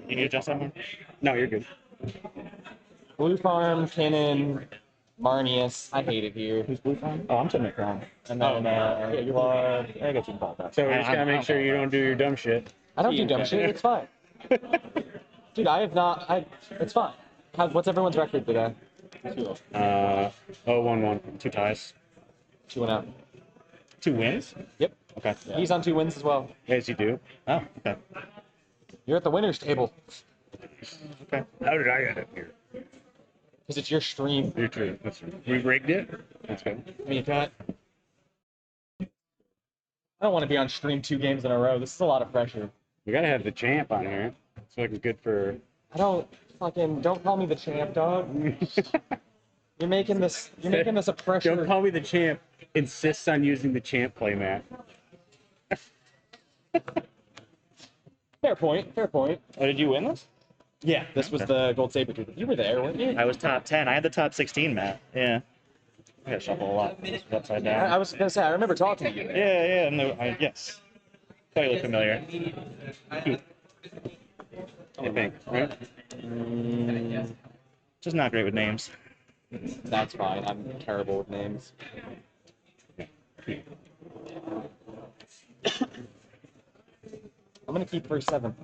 You need to adjust that one? No, you're good. Blue Farm, Kinnan, Marnius. I hate it here. Who's Blue Farm? Oh, I'm sitting at Crown. And then, yeah, you're I guess you can call it that. So we just gotta make sure you don't do your dumb shit. I don't do dumb shit. It's fine. Dude, I have not. It's fine. What's everyone's record today? 0-1-1. 2 ties. 2-0. 2 wins? Yep. Okay. Yeah. He's on 2 wins as well. Yes, you do. Oh, okay. You're at the winners table. Okay. How did I end up here? Because it's your stream. You're true. That's true. We rigged it. That's good. I mean, I don't want to be on stream 2 games in a row. This is a lot of pressure. We gotta have the champ on here. It's looking good for. Don't call me the champ, dog. You're making this a pressure. Don't call me the champ. Insists on using the champ playmat. Fair point. Oh, did you win this? Yeah, this was the Gold Saber Tooth. You were there, weren't you? I was top 10. I had the top 16, Matt. Yeah. I got shuffle a lot. This was upside down. I was gonna say I remember talking to you. Yeah. No, yes. Thought you looked familiar. I think, right? Just not great with names. That's fine. I'm terrible with names. I'm gonna keep first 7.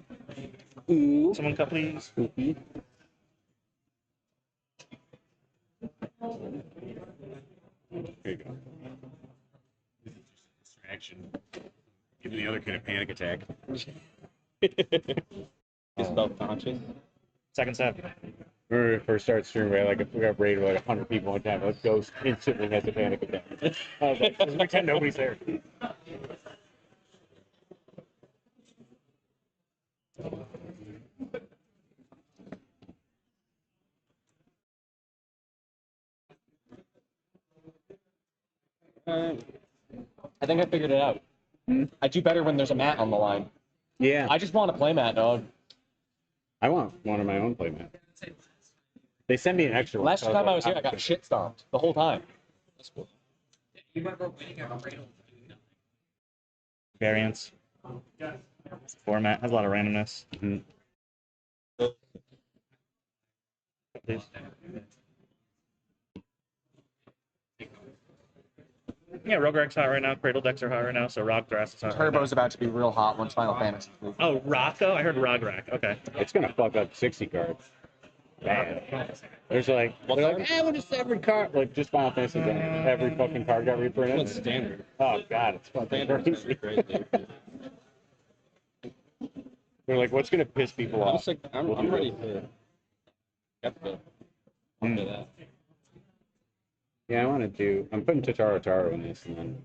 Someone cut, please. There you go. Distraction. Giving the other kid a panic attack. He's self-conscious. Second set. Remember when we first started streaming, we got raided by 100 people one time. Like, Ghost instantly has a panic attack. I was like, just pretend nobody's there. I think I figured it out. I do better when there's a mat on the line. Yeah. I just want a playmat, dog. I want one of my own playmat. They sent me an extra one. Last time I was here, I got shit stomped the whole time. That's cool. You remember winning a Cradle? Variants. Format has a lot of randomness. Mm-hmm. Please. Yeah, Roguereg's hot right now. Cradle decks are hot right now, so Rock Thrass is hot. Turbo's about to be real hot once Final Fantasy. Oh, Rocco? I heard Rograg. Okay. It's gonna fuck up 60 cards. Bad. There's like, they're like, we'll just every card, like just Final Fantasy, every fucking card got reprinted. What's standard? Oh god, it's fucking crazy. They're like, what's gonna piss people off? I'm ready for. Yep. Into that. Yeah, I'm putting Taro in this, and then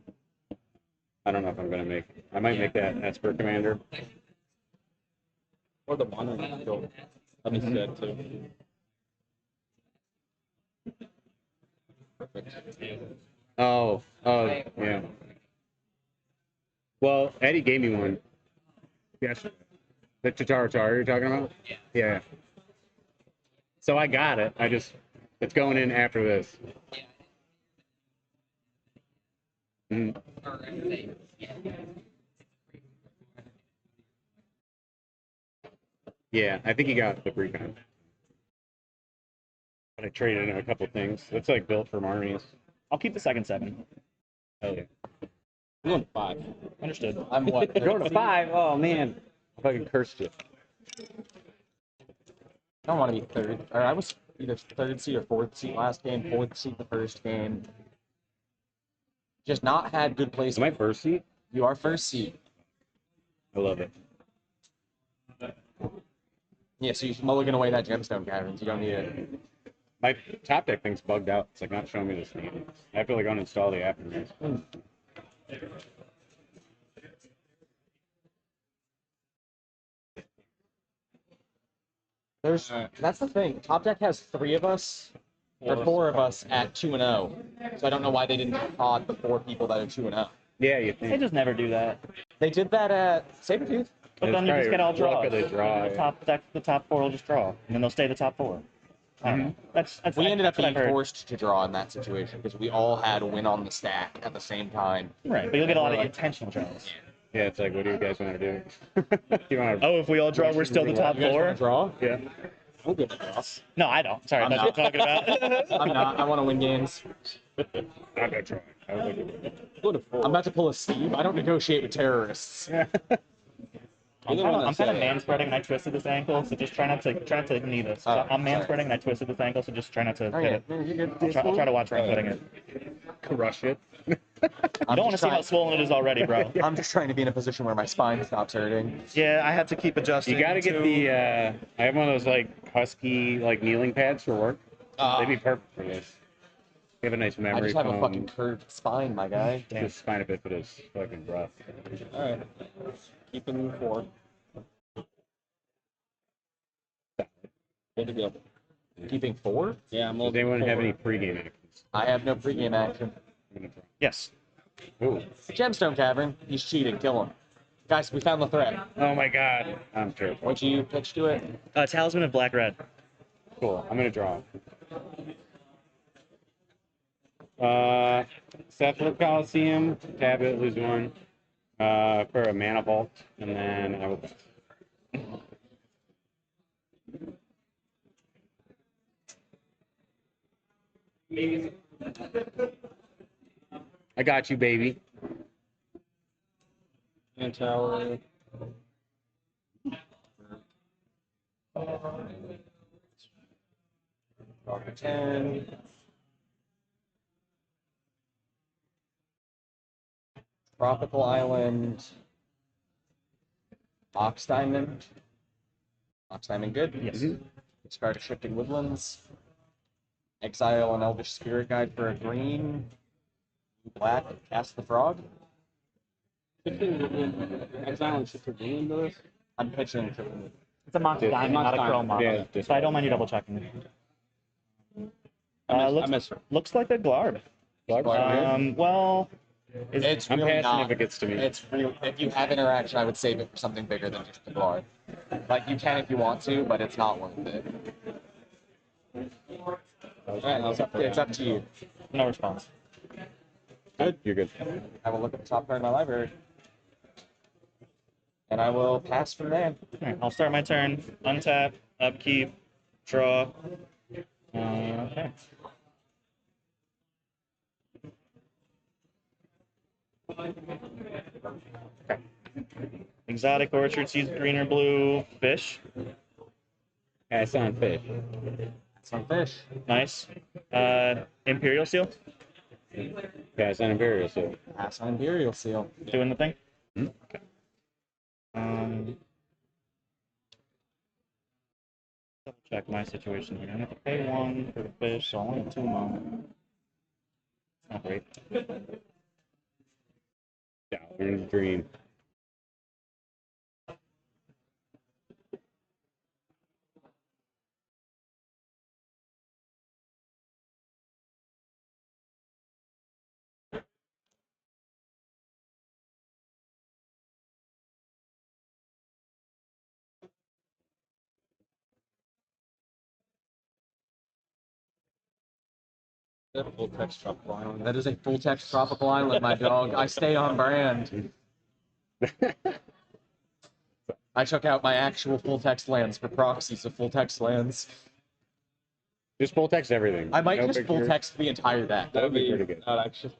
I don't know if I'm gonna I might make that Esper Commander. Or the one Let me see that too. Perfect. Oh, yeah. Well, Eddie gave me one. Yes. The Taro you're talking about? Yeah. So I got it. It's going in after this. Mm. Yeah, I think he got the pre-con. But I traded in a couple things. It's like built for Marnies. I'll keep the second 7. Hell yeah. I'm going to 5. Understood. I'm what? Going to 5? Oh man. I fucking cursed you. I don't want to be third. Or I was either third seat or fourth seat last game, fourth seat the first game. Just not had good plays. Am I first seat? You are first seat. I love it. Yeah, so you should mulligan away that gemstone, Caverns. You don't need it. My top deck thing's bugged out. It's like not showing me the standings. I have to like uninstall the app. That's the thing. Top deck has 3 of us, or 4 of us at 2-0. So I don't know why they didn't pod the 4 people that are 2-0. Yeah, you They think. just never do that. They did that at Sabretooth. But It's then you just get all probably luck draws. of the draw, yeah. The top 4 will just draw, and then they'll stay the top 4. I don't know. That's We ended up that's what being I've heard. forced to draw in that situation because we all had a win on the stack at the same time. Right, but you'll get a lot of Like- intentional draws. Yeah, it's like, what do you guys want to do? Do you want to? Oh, if we all draw, we're still the top You guys want four? to draw? Yeah. I'm good at draw. No, I don't. Sorry, I'm that's what I'm talking about. I'm not. I want to win games. I'm gonna try. I would like it. Go to 4. I'm about to pull a Steve. I don't negotiate with terrorists. I'm You're the kind one of that man said it. spreading and I twisted this ankle, so just try not to knee this. Oh, I'm man sorry. spreading and I twisted this ankle, so just try not to Oh, hit yeah. it. No, you're good. I'll try to watch where I'm putting it. Crush it. You don't want to see how swollen it is already, bro. I'm just trying to be in a position where my spine stops hurting. Yeah, I have to keep adjusting. You got to get the. I have one of those like husky like kneeling pads for work. They'd be perfect for this. You have a nice I memory just have a foam. fucking curved spine, my guy. His spine a bit, but it's fucking rough. All right. Keeping 4. Good to go. Keeping 4? Yeah, I'm Does looking anyone have forward. any pregame actions? I have no pregame action. I'm gonna try. Yes. Ooh. Gemstone Cavern. He's cheating. Kill him. Guys, we found the threat. Oh my god. I'm terrible. What'd you pitch to it? Talisman of Black Red. Cool. I'm gonna draw. Cephalic Coliseum. Tab it, lose 1. For a mana vault, and then I will. I got you, baby. And tower. Draw for 10. Tropical Island. Ox Diamond. Ox Diamond good. Yes. Discard a Shifting Woodlands. Exile an Elvish Spirit Guide for a green. Black. Cast the Frog. Exile and shift to green into this. I'm pitching to It's a Moxie Yeah, Diamond, Mox not a Diamond. Chrome model. Yeah, So I don't mind you double checking. I Looks, missed her. looks like a Glarb. Well, It's I'm really passing not. if it gets to me. It's real. If you have interaction, I would save it for something bigger than just the guard. Like you can if you want to, but it's not worth it. It's up to you. no response. Good. You're good. I will look at the top card of my library, and I will pass from there. All right, I'll start my turn. Untap, upkeep, draw. Okay. Okay. Exotic Orchard sees green or blue fish. Pass on fish. Some fish. Nice. Imperial Seal Pass on Imperial Seal. Pass on Imperial Seal. doing the thing. Hmm? Okay. Double check my situation here. I have to pay 1 for the fish, so I only have 2 more. Not great. Dollar Dream. Full text tropical island. That is a full text tropical island, my dog. I stay on brand. I took out my actual full text lands for proxies of full text lands. Just full text everything. I might No just full pictures. text the entire deck. That would be pretty good. Not actually.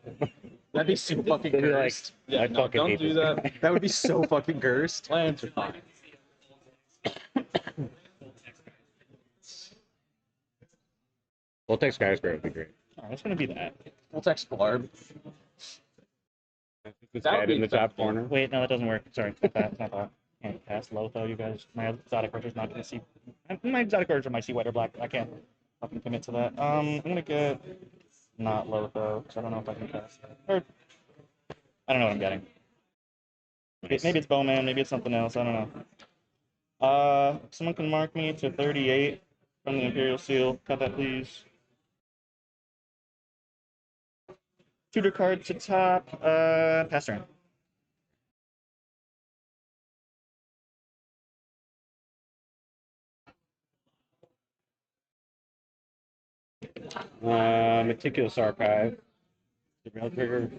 That'd be so fucking They'd be like, cursed. Yeah, I no, fucking don't hate do this that. guy. That would be so fucking cursed. Lands are fine. Full text skyscraper would be great. All right, it's gonna be that. Full text Blarb. It's That would add be in the top acceptable. corner. Wait, no, that doesn't work. Sorry, not that. Not that. Can't cast Lotho, you guys. My exotic orchard's not gonna see. My exotic orchard might see white or black. I can't fucking commit to that. I'm gonna get not Lotho because I don't know if I can cast that. Or I don't know what I'm getting. Maybe it's Bowman. Maybe it's something else. I don't know. Someone can mark me to 38 from the Imperial Seal. Cut that, please. Tutor card to top. Pass turn. Meticulous Archive. Real trigger.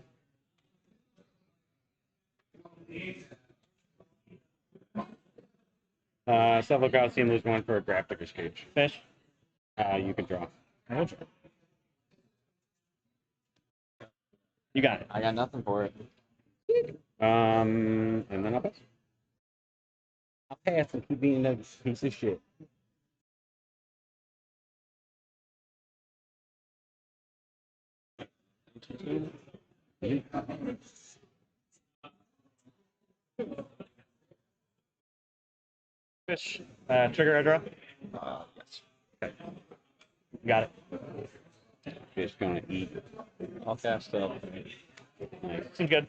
Several Coliseum, lose one for a graphic cage. Fish. You can draw. I will draw. You got it. I got nothing for it. And then I'll pass. I'll pass and keep being a piece of shit. Fish. Trigger, I draw. Yes. Okay. You got it. Fish gonna eat. I'll cast up. Nice. Seems good.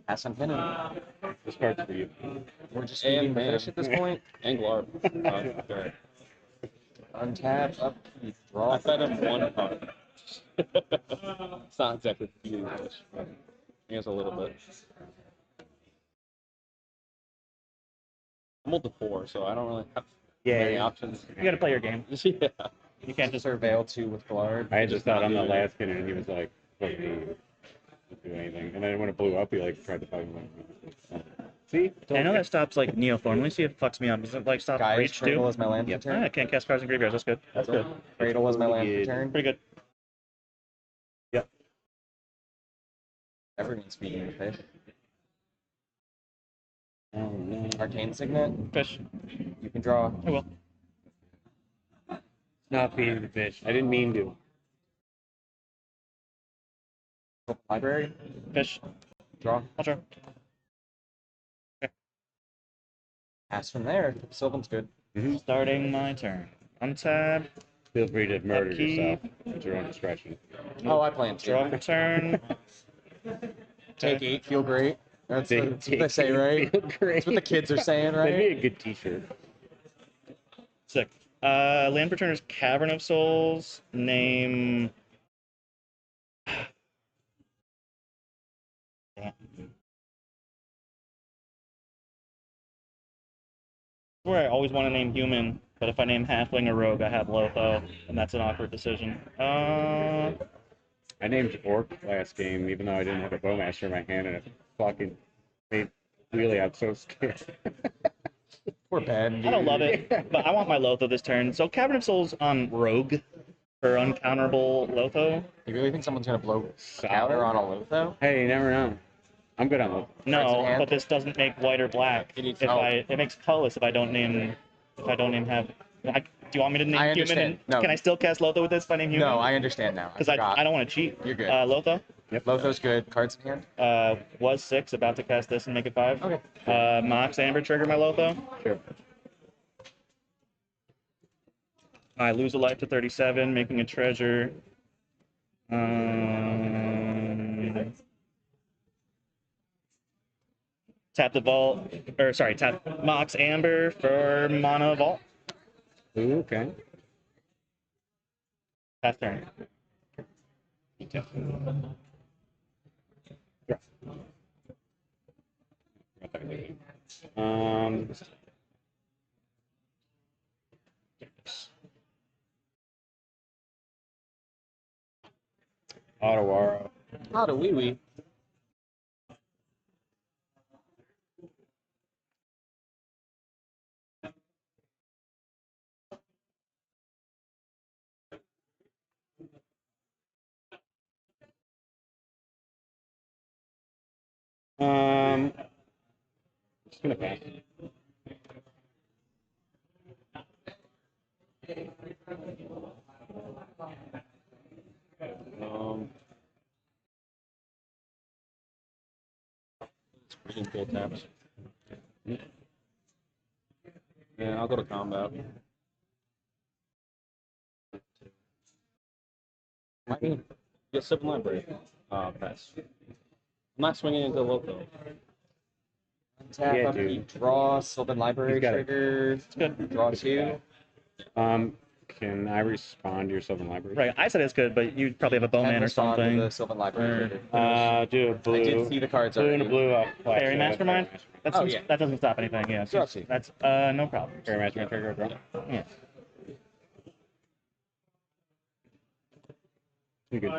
Pass on pinning. This card's for you. We're just And eating man. fish at this point. And Glarb. Okay. Untap, upkeep, I draw. fed him one card. It's not exactly feeding fish, but he has a little bit. I'm up to 4, so I don't really have many options. You got to play your game. Yeah. You can't just. Surveil 2 with Glard. I just thought on the last spin and he was like, "Fuck me, do anything." And then when it blew up, he like tried to fight me. See? I know that stops like Neoform. Let me see if it fucks me up. Does it like stop Guy's Reach Cradle too? is my land Yep. for turn. I can't cast cards in graveyards. That's good. That's good. Cradle is my land for Good. turn. Pretty good. Everyone's feeding fish. Oh no. Arcane Signet. Fish. You can draw. I will. Not feeding the fish. I didn't mean to. Library. Fish. Draw. I'll draw. Pass from there. Sylvan's good. Starting my turn. Untab. Feel free to murder Upkeep. yourself at your own discretion. Oh, I plan Draw to. for turn. Take 8, feel great. That's what they say, right? That's what the kids are saying, That'd right? be a good T-shirt. Sick. Land for turn is Cavern of Souls. Name. Damn. Where I always want to name human, but if I name halfling or rogue, I have Lotho, and that's an awkward decision. I named Orc last game, even though I didn't have a Bowmaster in my hand, and it fucking made really out so scared. We're bad. I don't love it, but I want my Lotho this turn. So Cavern of Souls on rogue for uncounterable Lotho. You really think someone's gonna blow counter on a Lotho? Hey, you never know. I'm good on Lotho. Cards in No, hand? but this doesn't make white or black. It needs- If oh. it makes colorless if I don't name have. Do you want me to name I human? understand. No. Can I still cast Lotho with this if I name human? No, I understand now. Because I don't want to cheat. You're good. Lotho Lotho's good. Cards in hand. was 6, about to cast this and make it 5. Okay. Mox Amber trigger my Lotho. Sure. I lose a life to 37, making a treasure. Tap the vault, or sorry, tap Mox Amber for mana vault. Ooh, okay. Pass turn. Um. Ottawa. How do we? Just gonna pass. It's full taps. Yeah, I'll go to combat. I mean, get Civil Library. Pass. I'm not swinging into Loco. Tap, Yeah, upkeep, draw, Sylvan Library He's got it. trigger. Good. Draw 2. Can I respond to your Southern Library? Right, I said it's good, but you probably have a bowman or Respond to something. the Sylvan Library Or- trigger. Do a blue. I did see the cards Blue and a already. blue up. Fairy Mastermind? That's Oh, yeah. That doesn't stop anything, yeah. Draw 2. That's no problem. Fairy Mastermind trigger. Draw. Yeah. You good?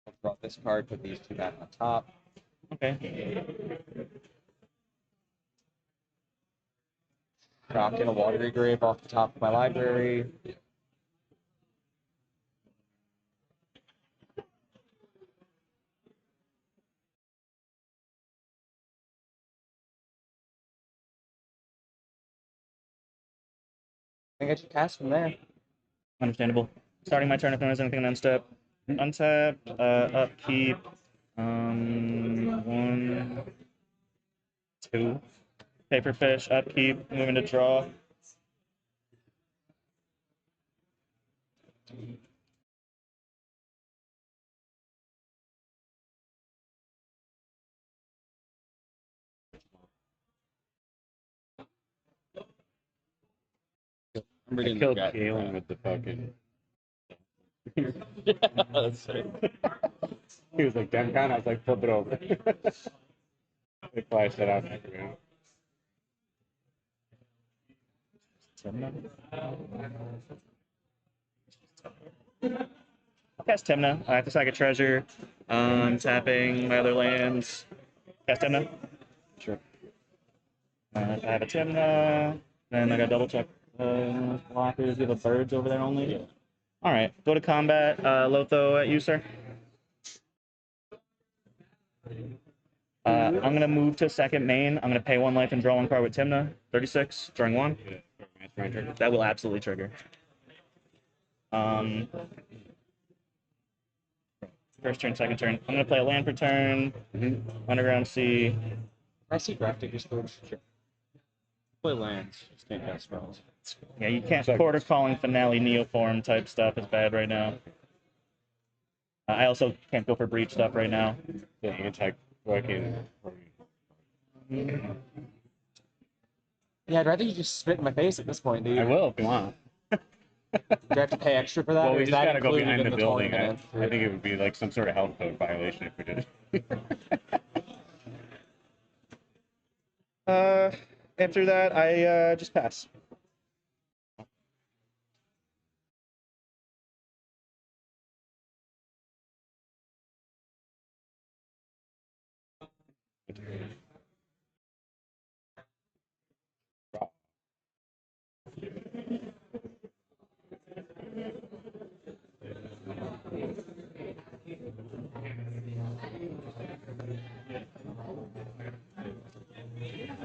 I'll draw this card, put these 2 back on top. Okay. Dropped in a watery grave off the top of my library. I think I should pass from there. Understandable. Starting my turn if there's anything on step. Untap, upkeep. 1, 2. Paperfish, upkeep, moving to draw. I'm I reading killed the Galen with the fucking. Yeah, that's right. He was like, damn kind. I was like, flip it over. They flashed that out. I'll cast Timna. I have to sack a treasure. Tapping my other lands. Cast Timna. Sure. I have a Timna. Then I got double check blockers. You have a birds over there only? Yeah. All right. Go to combat. Lotho at you, sir. I'm going to move to second main. I'm going to pay 1 life and draw 1 card with Timna. 36, drawing 1. That will absolutely trigger. First turn, second turn. I'm going to play a land per turn. Underground Sea. I see Grafdigger's Forge. Sure. Play lands. Just can't cast spells. Yeah, you can't. Quarter Calling Finale Neoform type stuff is bad right now. I also can't go for breach stuff right now. The anti-fucking. Yeah, I'd rather you just spit in my face at this point, dude. I will if you want. Do I have to pay extra for that? Well, or we is just that gotta go included behind in the building. tournament? I think it would be like some sort of health code violation if we did it. After that, I just pass.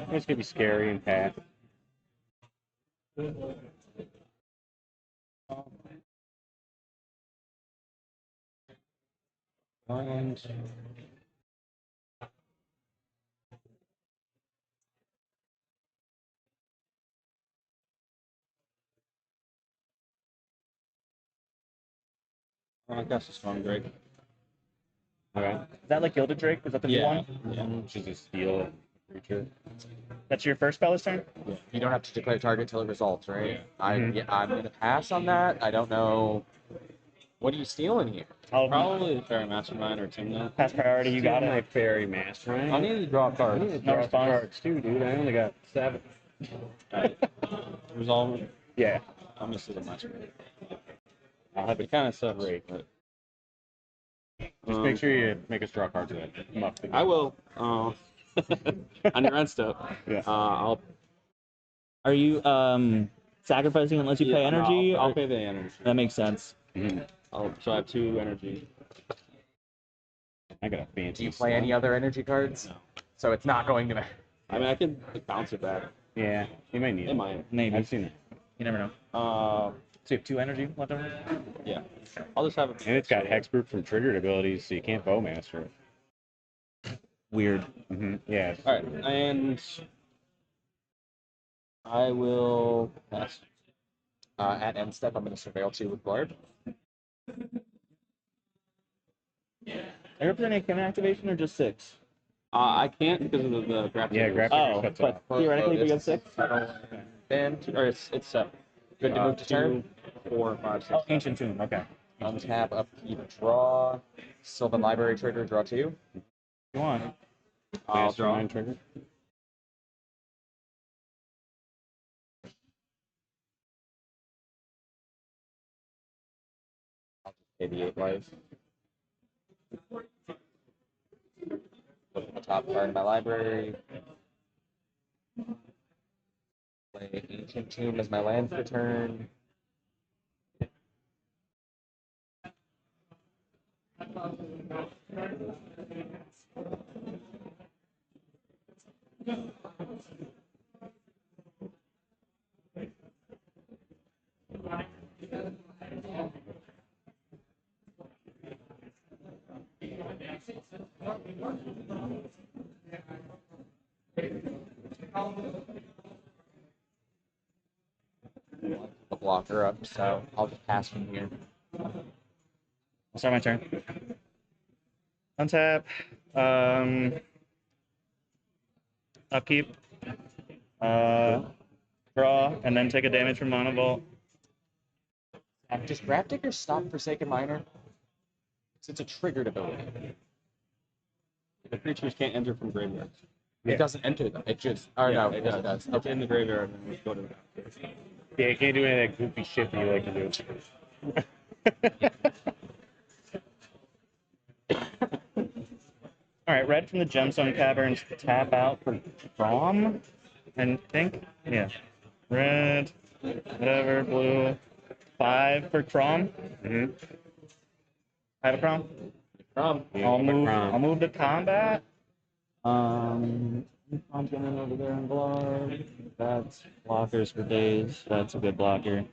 It's gonna be scary and pass. And I guess it's fun, Greg. Okay. is that like Gilded Drake? Was that the new Yeah. one? Yeah. Which is a steel creature. That's your first spell's turn? You don't have to declare target till it results, right? Yeah. I'm gonna pass on that. I don't know. What are you stealing here? I'll Probably the Fairy Mastermind or Timna. pass priority. You got My it. fairy mastermind. I need to draw I cards. need to No draw some response. cards too, dude. I only got 7. Resolve. Yeah. I'll miss it a much. I'll have It it. kind of sucks. Great. But, Just make sure you make us draw cards with that. Muff the I will. On your end stuff. Yeah. I'll. Are you sacrificing unless you pay Yeah, no, energy? I'll or- pay the energy. That makes sense. Mhm. So I have 2 energy. I got a fancy. Do you play any other energy cards? No. So it's not going to matter. I mean, I can bounce it back. Yeah, you might need It it. might. Maybe. I've seen it. You never know. Uh, So you have 2 energy left over? yeah. I'll just have it. And it's got hexproof from triggered abilities, so you can't bowmaster it. Weird. Yeah. All right, and I will pass. At end step, I'm going to surveil 2 with Blarb. Are you representing a Common activation or just 6? I can't because of the graphic. Yeah, graphic Oh, shuts but off. theoretically we got 6? And Or it's 7. good to move to turn. 2, 4, 5, 6. Oh, Ancient Tomb. Okay. Untap, upkeep, draw. Sylvan Library trigger, draw 2. You want? I'll draw. Mastermind trigger. Pay the 8 life. Look at the top card of my library. Play Ancient Tomb as my land for turn. A blocker up, so I'll just pass from here. I'll start my turn. Untap. Upkeep. Draw, and then take a damage from Mono Vault. Does Grafdigger stop Forsaken Miner? It's a triggered ability. The creatures can't enter from graveyards. It doesn't enter them. It just. Or no, it it does. does. It's in the graveyard and we go to the Yeah, you can't do any of that goofy shit that you like to do. All right, red from the Gemstone Caverns. Tap out for Crom, I think. Yeah. Red, whatever, blue. 5 for Crom. Mm-hmm. I have a Crom. I'll move to combat. I'm going over there and block. That's blockers for days. That's a good blocker.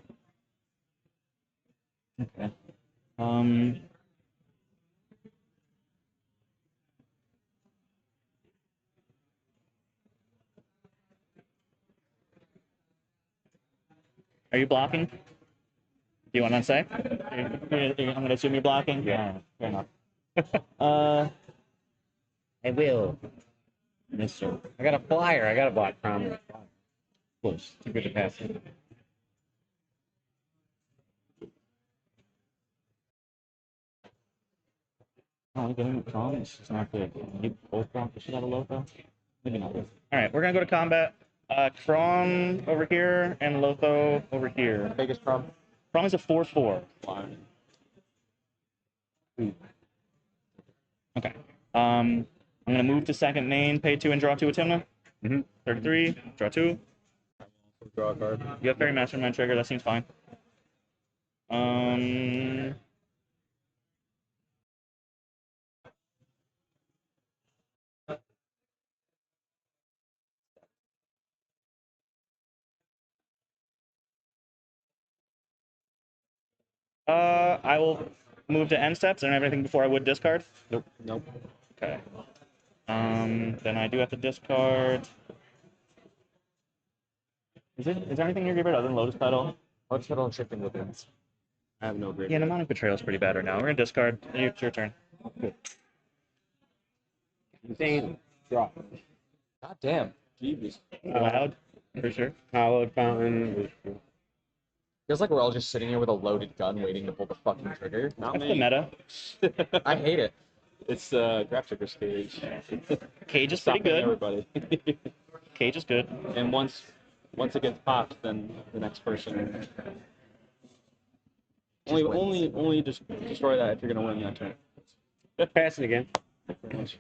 Okay. Are you blocking? Do you want to say? I'm going to assume you're blocking? Yeah. Fair enough. I will. Yes, sir. I got a flyer. I got a block from. Close. Too good to pass. Oh, getting the Crom is not good. You both block the shit out of Lotho? Maybe not. Alright, we're going to go to combat. Crom over here and Lotho over here. Biggest Crom. Crom is a 4/4. Okay. I'm going to move to second main, pay 2 and draw 2 with Timna. 33, draw 2. draw a card. You have Fairy Mastermind trigger, that seems fine. I will move to end steps. I don't have anything before I would discard. Nope. Okay. Then I do have to discard. Is there anything in your graveyard other than Lotus Petal? Lotus Petal and Shifting Woodlands. I have no graveyard. Yeah, Mnemonic Betrayal is pretty bad right now. We're gonna discard. It's your turn. Insane. Draw. God damn. Jeebus. Loud, for sure. Hallowed Fountain. Feels like we're all just sitting here with a loaded gun waiting to pull the fucking trigger. Not That's the me. meta. I hate it. It's Grafdigger's cage. Cage is pretty Stopping good. everybody. Cage is good. And once it gets popped, then the next person. Only just destroy that if you're gonna win that turn. Pass it again. Pretty much.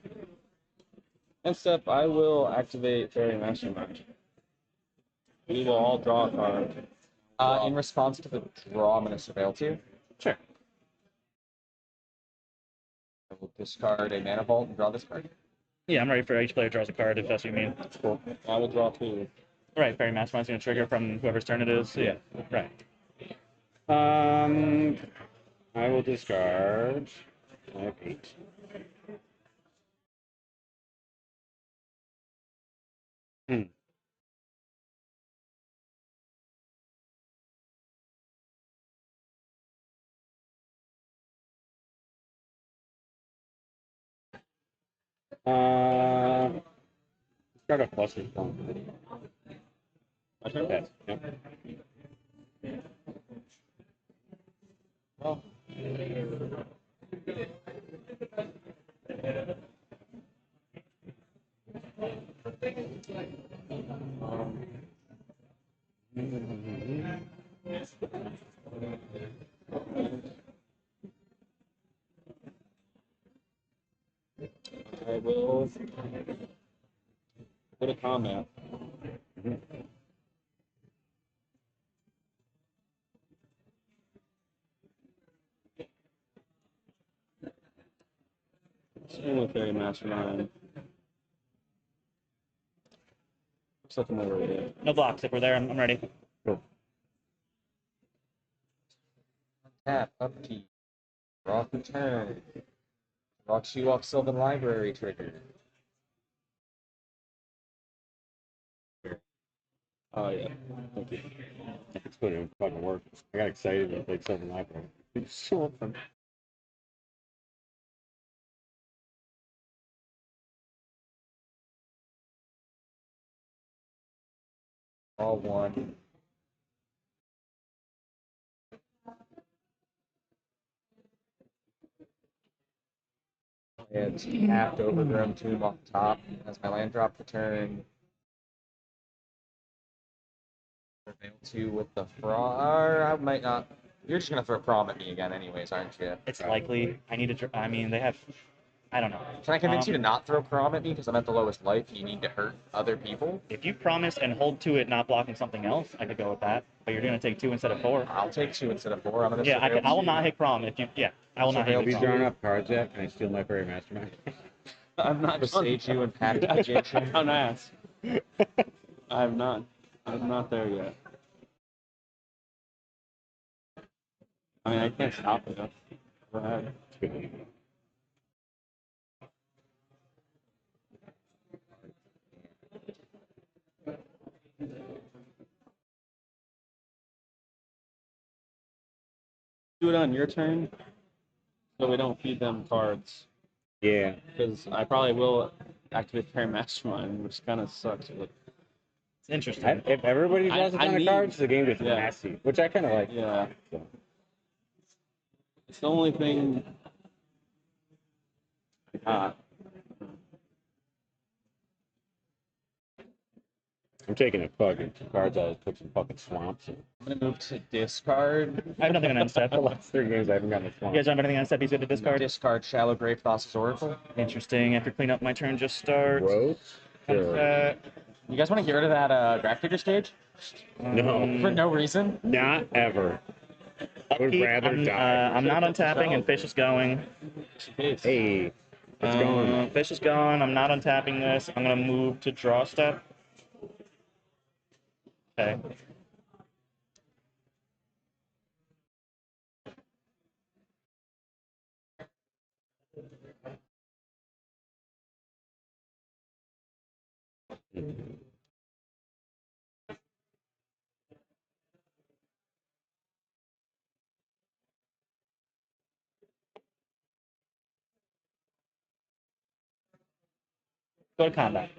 End step, I will activate Fairy Mastermind. We will all draw a card. In response to the draw, I'm going to Surveil 2. Sure. I will discard a Mana Vault and draw this card. Yeah, I'm ready for each player draws a card if that's what you mean. That's cool. I will draw 2. Right, Fairy Mastermind's gonna trigger from whoever's turn it is. So yeah, right. I will discard. I have 8. Start off plus is fine. My turn? Pass. Yep. Well, I will combat. Swing with Fairy Mastermind. Looks like I'm overrated. No blocks. If we're there, I'm ready. Tap, upkeep. Draw for turn. Rock She-Walk Sylvan Library trigger. Oh yeah. Thank you. It's put in fucking work. I got excited when I played Southern Library. It's so fun. All one. And tapped Overgrown Tomb off the top as my land drop for turn. Prevail 2 with the Fraud. I might not. You're just gonna throw prom at me again, anyways, aren't you? It's likely. I need to. I mean, they have. I don't know. Can I convince you to not throw prom at me because I'm at the lowest life and you need to hurt other people? If you promise and hold to it, not blocking something else, I could go with that. But you're gonna take 2 instead of 4. I'll take 2 instead of 4. I'm gonna Yeah, surveil I will 2. not hit prom if you. Yeah, I will not Surveil hit Be two. prom. drawing up cards yet? Can I steal my Fairy Mastermind? I'm not Besage you and Pact Magician. Don't ask. I'm not there yet. I mean, I can't stop it. Go ahead. Do it on your turn, so we don't feed them cards. Yeah. Because I probably will activate Fairy Mastermind, which kind of sucks. But It's interesting. If everybody draws a I ton of need- cards, the game gets yeah. messy, which I kind of like. yeah, So. it's the only thing. I'm taking a fucking cards out. Took some fucking swamps. I'm gonna move to discard. I have nothing on end step. The last 3 games I haven't gotten a You swamp. guys don't have anything on step? He's good to discard. Discard Shallow Grave Thassa's Oracle. Interesting. After clean up, my turn just starts. Roads? Sure. You guys want to get rid of that Graph Digger stage? No. For no reason? Not ever. I would rather I'm, die. I'm not untapping, and fish is going. Hey, it's going. Fish is gone. I'm not untapping this. I'm gonna move to draw step. Okay. Go to combat.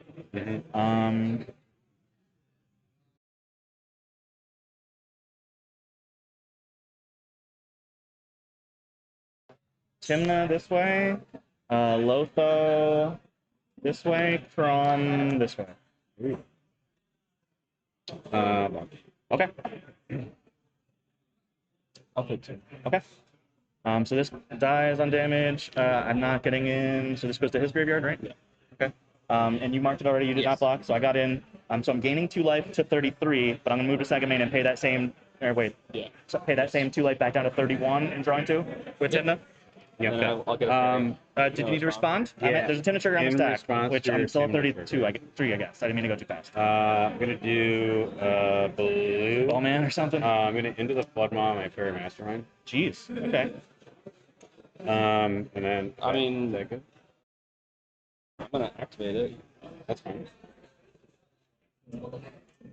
Timna this way. Lotho this way. Prom this way. Ooh. Okay. I'll take 2. Okay. So this dies on damage. I'm not getting in. So this goes to his graveyard, right? Yeah. Okay. And you marked it already. You did not block, so I got in. So I'm gaining 2 life to 33, but I'm gonna move to second main and pay that same. Or wait. Yeah. So pay that same 2 life back down to 31 and drawing 2 with Timna. Yeah. And then I'll get a fairy. Did you need to respond? Yeah. There's a Timna trigger on the In stack, response which to I'm your still at Timna 32. trigger. I get 3, I guess. I didn't mean to go too fast. I'm gonna do blue. Bowman or something. I'm gonna into the Flood Maw my Fairy Mastermind. Jeez. Okay. And then. I mean- is that good? I'm gonna activate it. That's fine.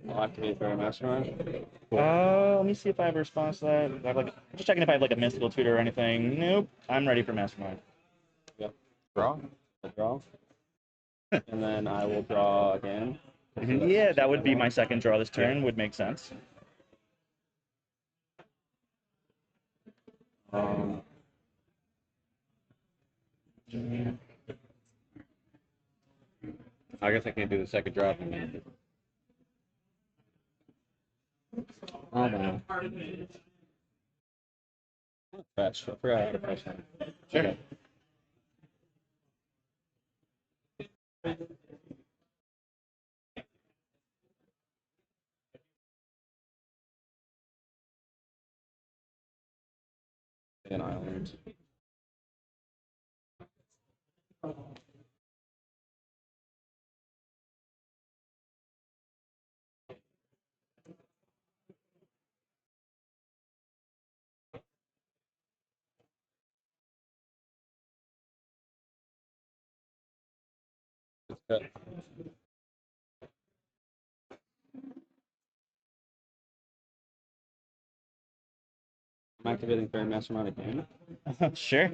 I'll activate Fairy Mastermind. Let me see if I have a response to that. I have like, just checking if I have like a mystical tutor or anything. Nope. I'm ready for Mastermind. Draw. I draw. And then I will draw again. Yeah, that would be my second draw this turn. Would make sense. I guess I can't do the second drop. Oh man. Fetch. I forgot I had a fetch one. Sure. An island. I'm activating Fairy Mastermind again. Sure.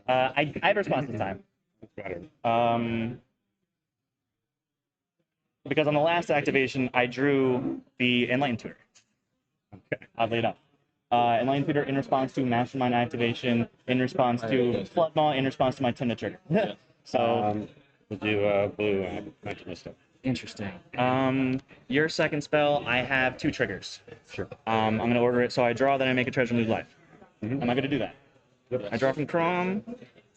I have response this time. That's better. Because on the last activation, I drew the Enlightened Tutor. Okay. Oddly enough. Enlightened Tutor in response to Mastermind activation, in response to Flood Maw, in response to my Timna trigger. So we'll do blue. I mentioned this stuff. interesting. Your second spell, I have 2 triggers. Sure. I'm gonna order it so I draw, then I make a treasure and lose life. Mhm. Am I gonna do that? Yep. I draw from Chrome,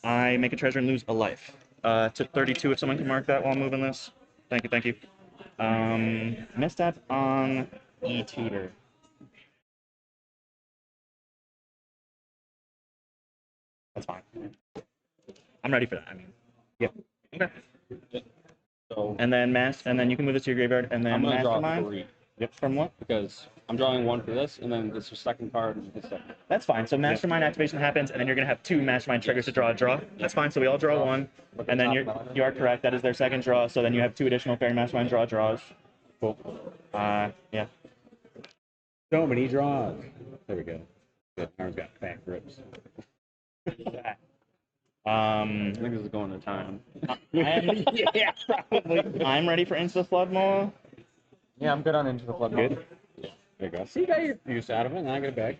I make a treasure and lose a life. To 32 if someone can mark that while I'm moving this. Thank you, thank you. Misstep on E-Tutor. That's fine. I'm ready for that. I mean, Yep. okay. So And then you can move this to your graveyard, and then I'm gonna draw Mastermind. 3 Yep. From what? because I'm drawing 1 for this, and then this is second card and his second. That's fine. So Mastermind activation happens, and then you're gonna have 2 Mastermind triggers to draw a draw. That's fine. So we all draw 1, and then you are correct. That is their second draw. So then you have 2 additional Fairy Mastermind draws. Cool. Yeah. So many draws. There we go. Good. Arm's got fat grips. I think this is going to time. Yeah, probably. I'm ready for Into the Flood Maw. Yeah, I'm good on Into the Flood. Good. There you go. See, you got your use out of it, and I get it back.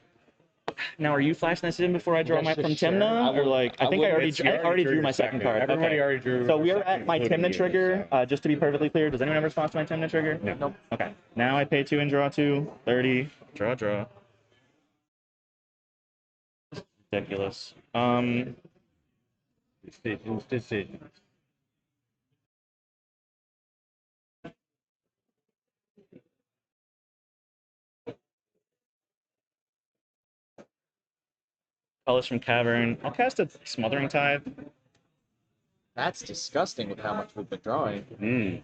Now, are you flashing this in before I draw Yes, my just from share. Timna, or like I think I already You already drew drew my your second card. Everybody Okay. already drew. So we are their at my including Timna you, trigger. so- Just to be perfectly clear, does anyone have a response to my Timna trigger? No. Nope. Okay. Now I pay 2 and draw 2. 30. Draw. Ridiculous. Decisions. Colors from Cavern. I'll cast a Smothering Tithe. That's disgusting with how much we've been drawing. Mm.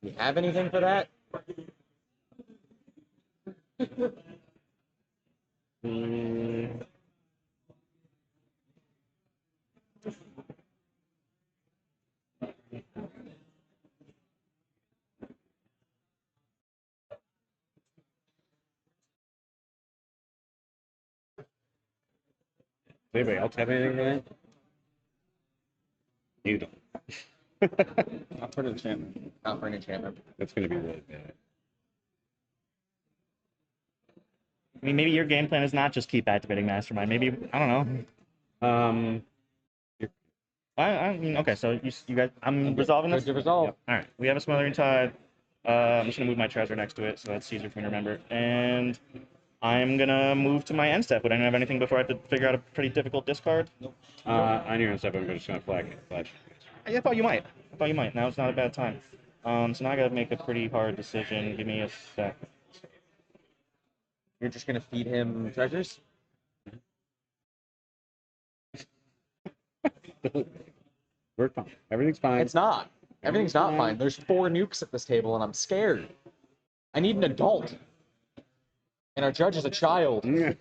Do you have anything for that? Mm. Anybody else have anything for that? You don't. Not for the enchantment. Not for an enchantment. That's going to be really bad. I mean, maybe your game plan is not just keep activating Mastermind. Maybe, I don't know. I mean, okay, so you guys, I'm resolving Good this? to resolve. All right, we have a Smothering Tide. I'm just going to move my treasure next to it, so that's easier for me to remember. And I'm going to move to my end step. Would I have anything before I have to figure out a pretty difficult discard? On your own stuff, I'm just going to flag. I thought you might. Now's not a bad time. So now I got to make a pretty hard decision. Give me a sec. You're just gonna feed him treasures? We're fine. Everything's fine. It's not. Everything's not fine. There's 4 nukes at this table, and I'm scared. I need an adult. And our judge is a child. Love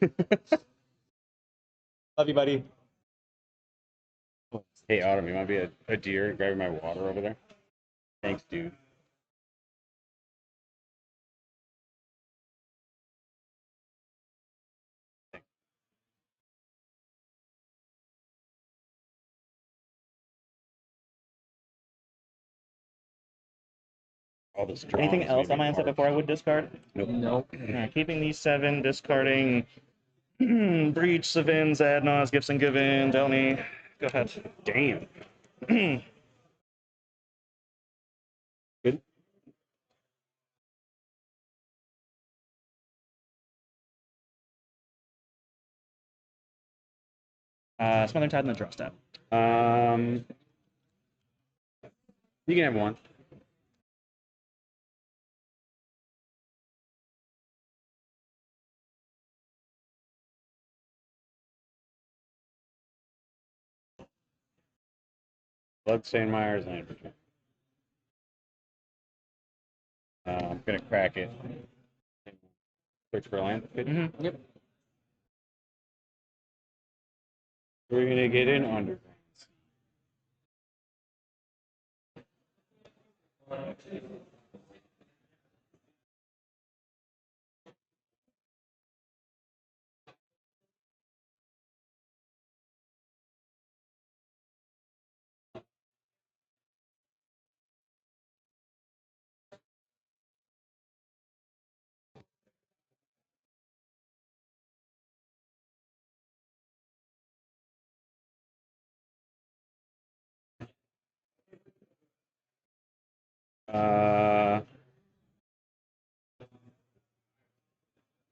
you, buddy. Hey, Autumn, you want to be a deer and grab my water over there? Thanks, dude. All this drama Anything is else gonna on my be end step hard. before I would discard? Nope. Nope. Keeping these 7, discarding Breach, Savins, Adnos, Gifts and Given, Delny. Go ahead. Damn. Good. Smothering Tide in the draw step. You can have one. Bloodstained Myers Land. I'm gonna crack it. Search for land. Yep. We're gonna get in under.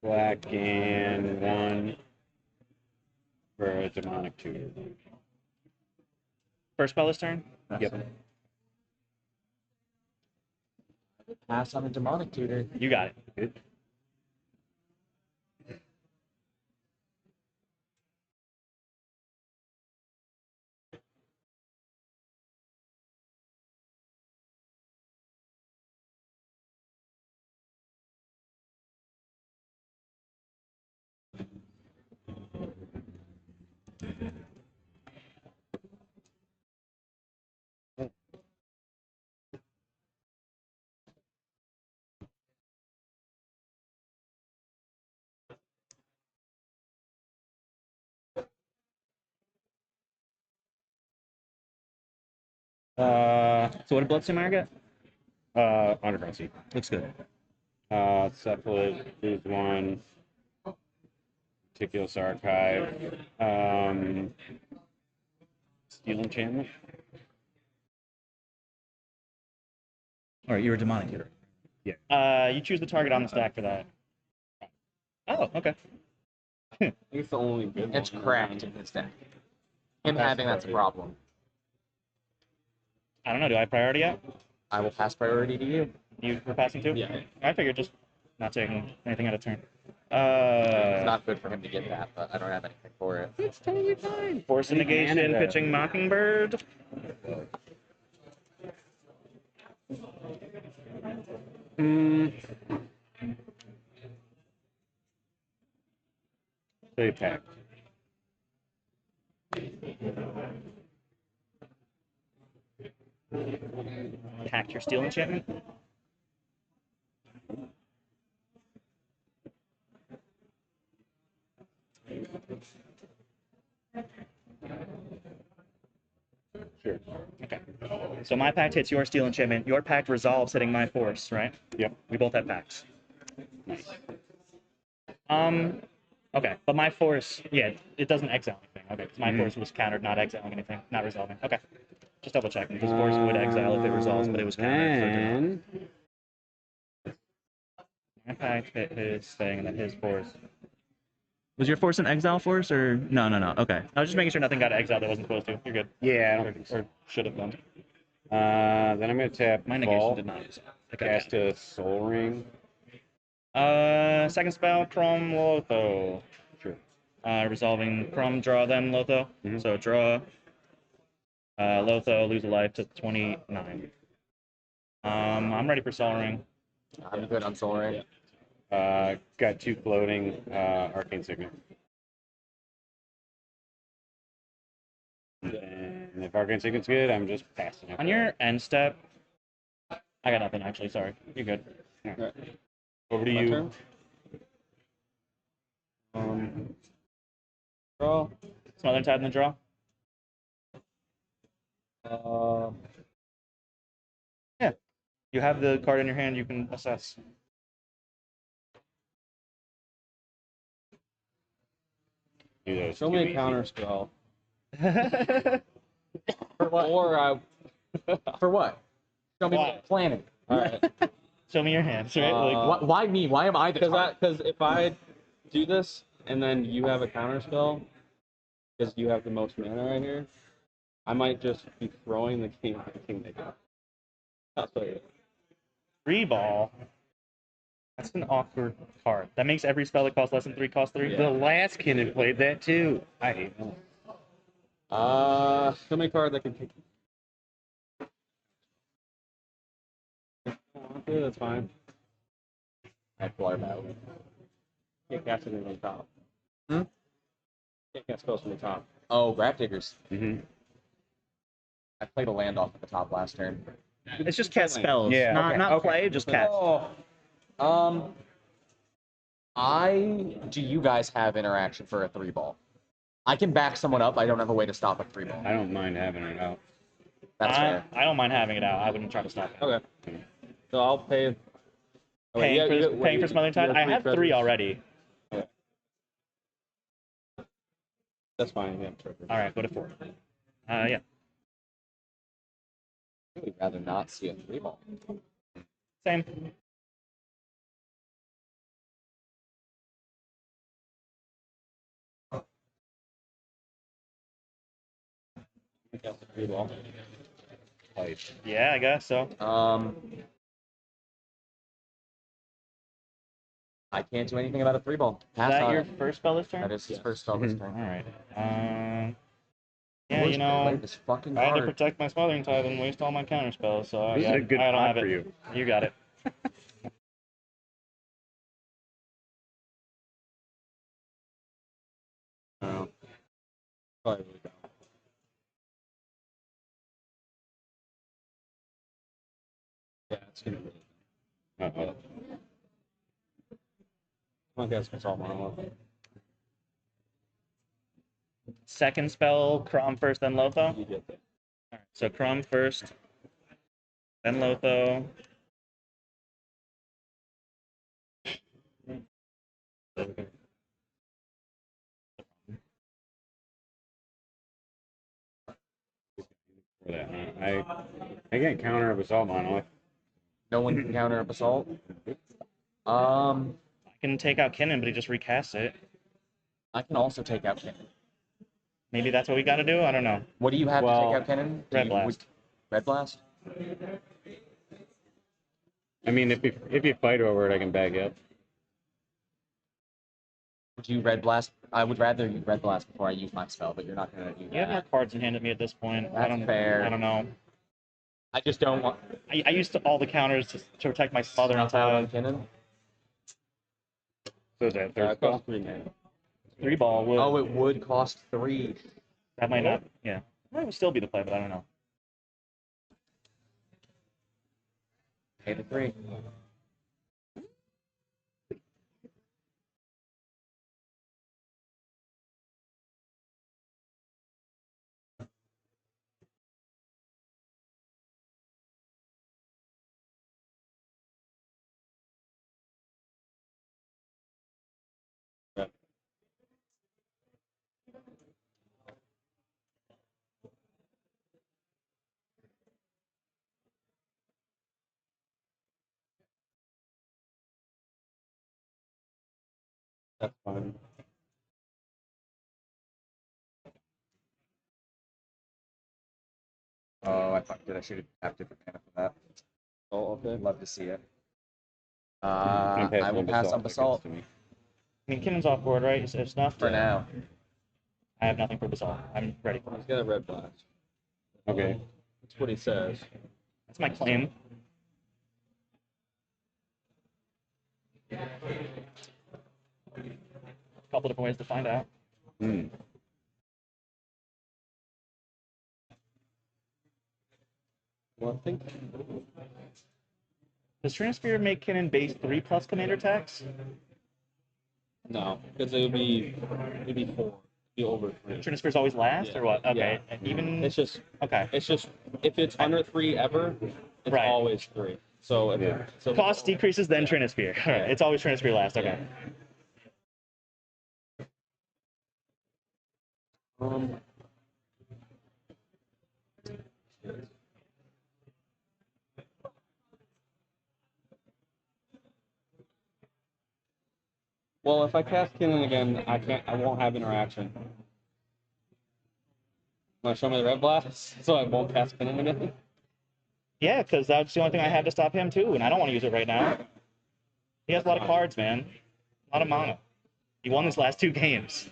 Black and one for a demonic tutor. First spell this turn? Yep. Pass on a demonic tutor. You got it. Good. So what did Bloodstained Mire get? Underground Sea. Looks good. Cephalid is one. Meticulous Archive. Steel Enchantment. All right, you're a demonic tutor. Yeah. You choose the target on the stack for that. Oh, okay. It's the only good It's one. cracked in his deck. Him That's having that's a right. problem. I don't know. Do I have priority yet? I will pass priority to you. You were passing too? Yeah. I figured just not taking anything out of turn. It's not good for him to get that, but I don't have anything for it. It's totally fine. Force of negation, Canada. pitching Mockingbird. They packed. Packed your steel enchantment. Sure. Okay. So my pact hits your steel enchantment. Your pact resolves hitting my force, right? Yep. We both have pacts. Nice. Okay, but my force, yeah, it doesn't exile anything. Okay, 'cause my Mhm. force was countered, not exiling anything, not resolving. Okay, just double checking. This force would exile if it resolves, but it was countered, so it did not. Then My pact hit his thing, and then his force. Was your force an exile force, or no? Okay, I was just making sure nothing got exiled that wasn't supposed to. You're good. yeah, I don't think so. Or should have done. Then I'm gonna tap My negation Vault, did not resolve. Okay. cast a Soul Ring. Second spell, Crom Lotho. Sure. Resolving Crom, draw them, Lotho. Mhm. So draw. Lotho, lose a life to 29. I'm ready for Sol Ring. I'm good on Soul Ring. Got two floating Arcane Signet. And if Arcane Signet's good, I'm just passing it. On your end step, I got nothing actually. Sorry, you're good. Alright. Over to My you. turn? Draw. Smother Tide in the draw. Yeah, you have the card in your hand. You can assess. Do those Show two me a easy. counter spell. For what? Or I. For what? Show me Why? what planet. Alright. Show me your hands, right? Why me? Why am I the target? Because if I do this and then you have a counter spell, because you have the most mana right here, I might just be throwing the Kingmaker. That's what it is. Free ball. That's an awkward card. That makes every spell that costs less than 3 cost 3. The last kid played that too. I hate them. Show me a card that can take. Yeah, that's fine. I'd blarb out. Can't cast it on the top. Hmm? Can't cast spells from the top. Oh, Grab Diggers. Mm-hmm. I played a land off at the top last turn. It's just cast spells. Yeah, Not okay, not okay. play, just cast. Oh. Do you guys have interaction for a 3-ball? I can back someone up. I don't have a way to stop a 3-ball. I don't mind having it out. That's fair. I don't mind having it out. I wouldn't try to stop it. Okay. So I'll pay. Oh, wait, Paying for Smothering Tide? I have 3 treasures. already. Okay. That's fine. Yeah, treasures. All right, go to 4. Yeah. I would rather not see a 3-ball. Same. Cast a 3-ball. Yeah, I guess so. I can't do anything about a 3-ball. Is Pass that on your it. first spell this turn? That is his first spell this All turn. right. Yeah, Always you know, played this fucking I had to card. protect my Smothering Tide and waste all my counter spells, so This yeah, is a good I don't pot have for it. you. You got it. No. Probably really don't. Yeah, it's gonna be. Uh-oh. I guess it's all mono. Second spell, Crom first, then Lotho. You get that. All right, so Crom first, then Lotho. For that, I can't counter a basalt monolith. No one can counter a basalt. I can take out Kinnan, but he just recasts it. I can also take out Cannon. Maybe that's what we got to do. I don't know. What do you have to Well, take out Cannon? Red Blast. Red Blast? I mean, if you fight over it, I can back up. Would you Red Blast? I would rather you Red Blast before I use my spell, but you're not going to do You have more that. cards in hand at me at this point. I That's don't, fair. I don't know. I just don't want I used to all the counters to protect my Smothering snuff out on Tide. Cannon. So is that It third spell? costs 3 mana. 3-ball would. Oh, it would cost 3. That might not. Yeah. That would still be the play, but I don't know. Pay the 3. That's fine. Oh, I fucked it. I should have different mana for that. Oh, okay. I'd love to see it. I'm passing I will on pass on if it Basalt gets to me. I mean, Kinnan's off board, right? It's enough for now. I have nothing for Basalt. I'm ready for it. He's got a red blast. Okay. That's what he says. That's my claim. A couple different ways to find out. Hmm. Well, I think. Does Transfer make Kinnan base 3+ commander tax? No, because it'd be 4. It'd be over 3. Transfer's always last, or what? Okay. Yeah. Even. It's just Okay. if it's under 3 ever, it's Right. always 3. So Yeah. so Cost decreases, then Transfer. All right. It's always Transfer last. Okay. Um, well, if I cast Kinnan again, I won't have interaction. Want to show me the red blast so I won't cast Kinnan again? Yeah, because that's the only thing I have to stop him too, and I don't want to use it right now. He has a lot of cards, man. A lot of mana. He won his last 2 games.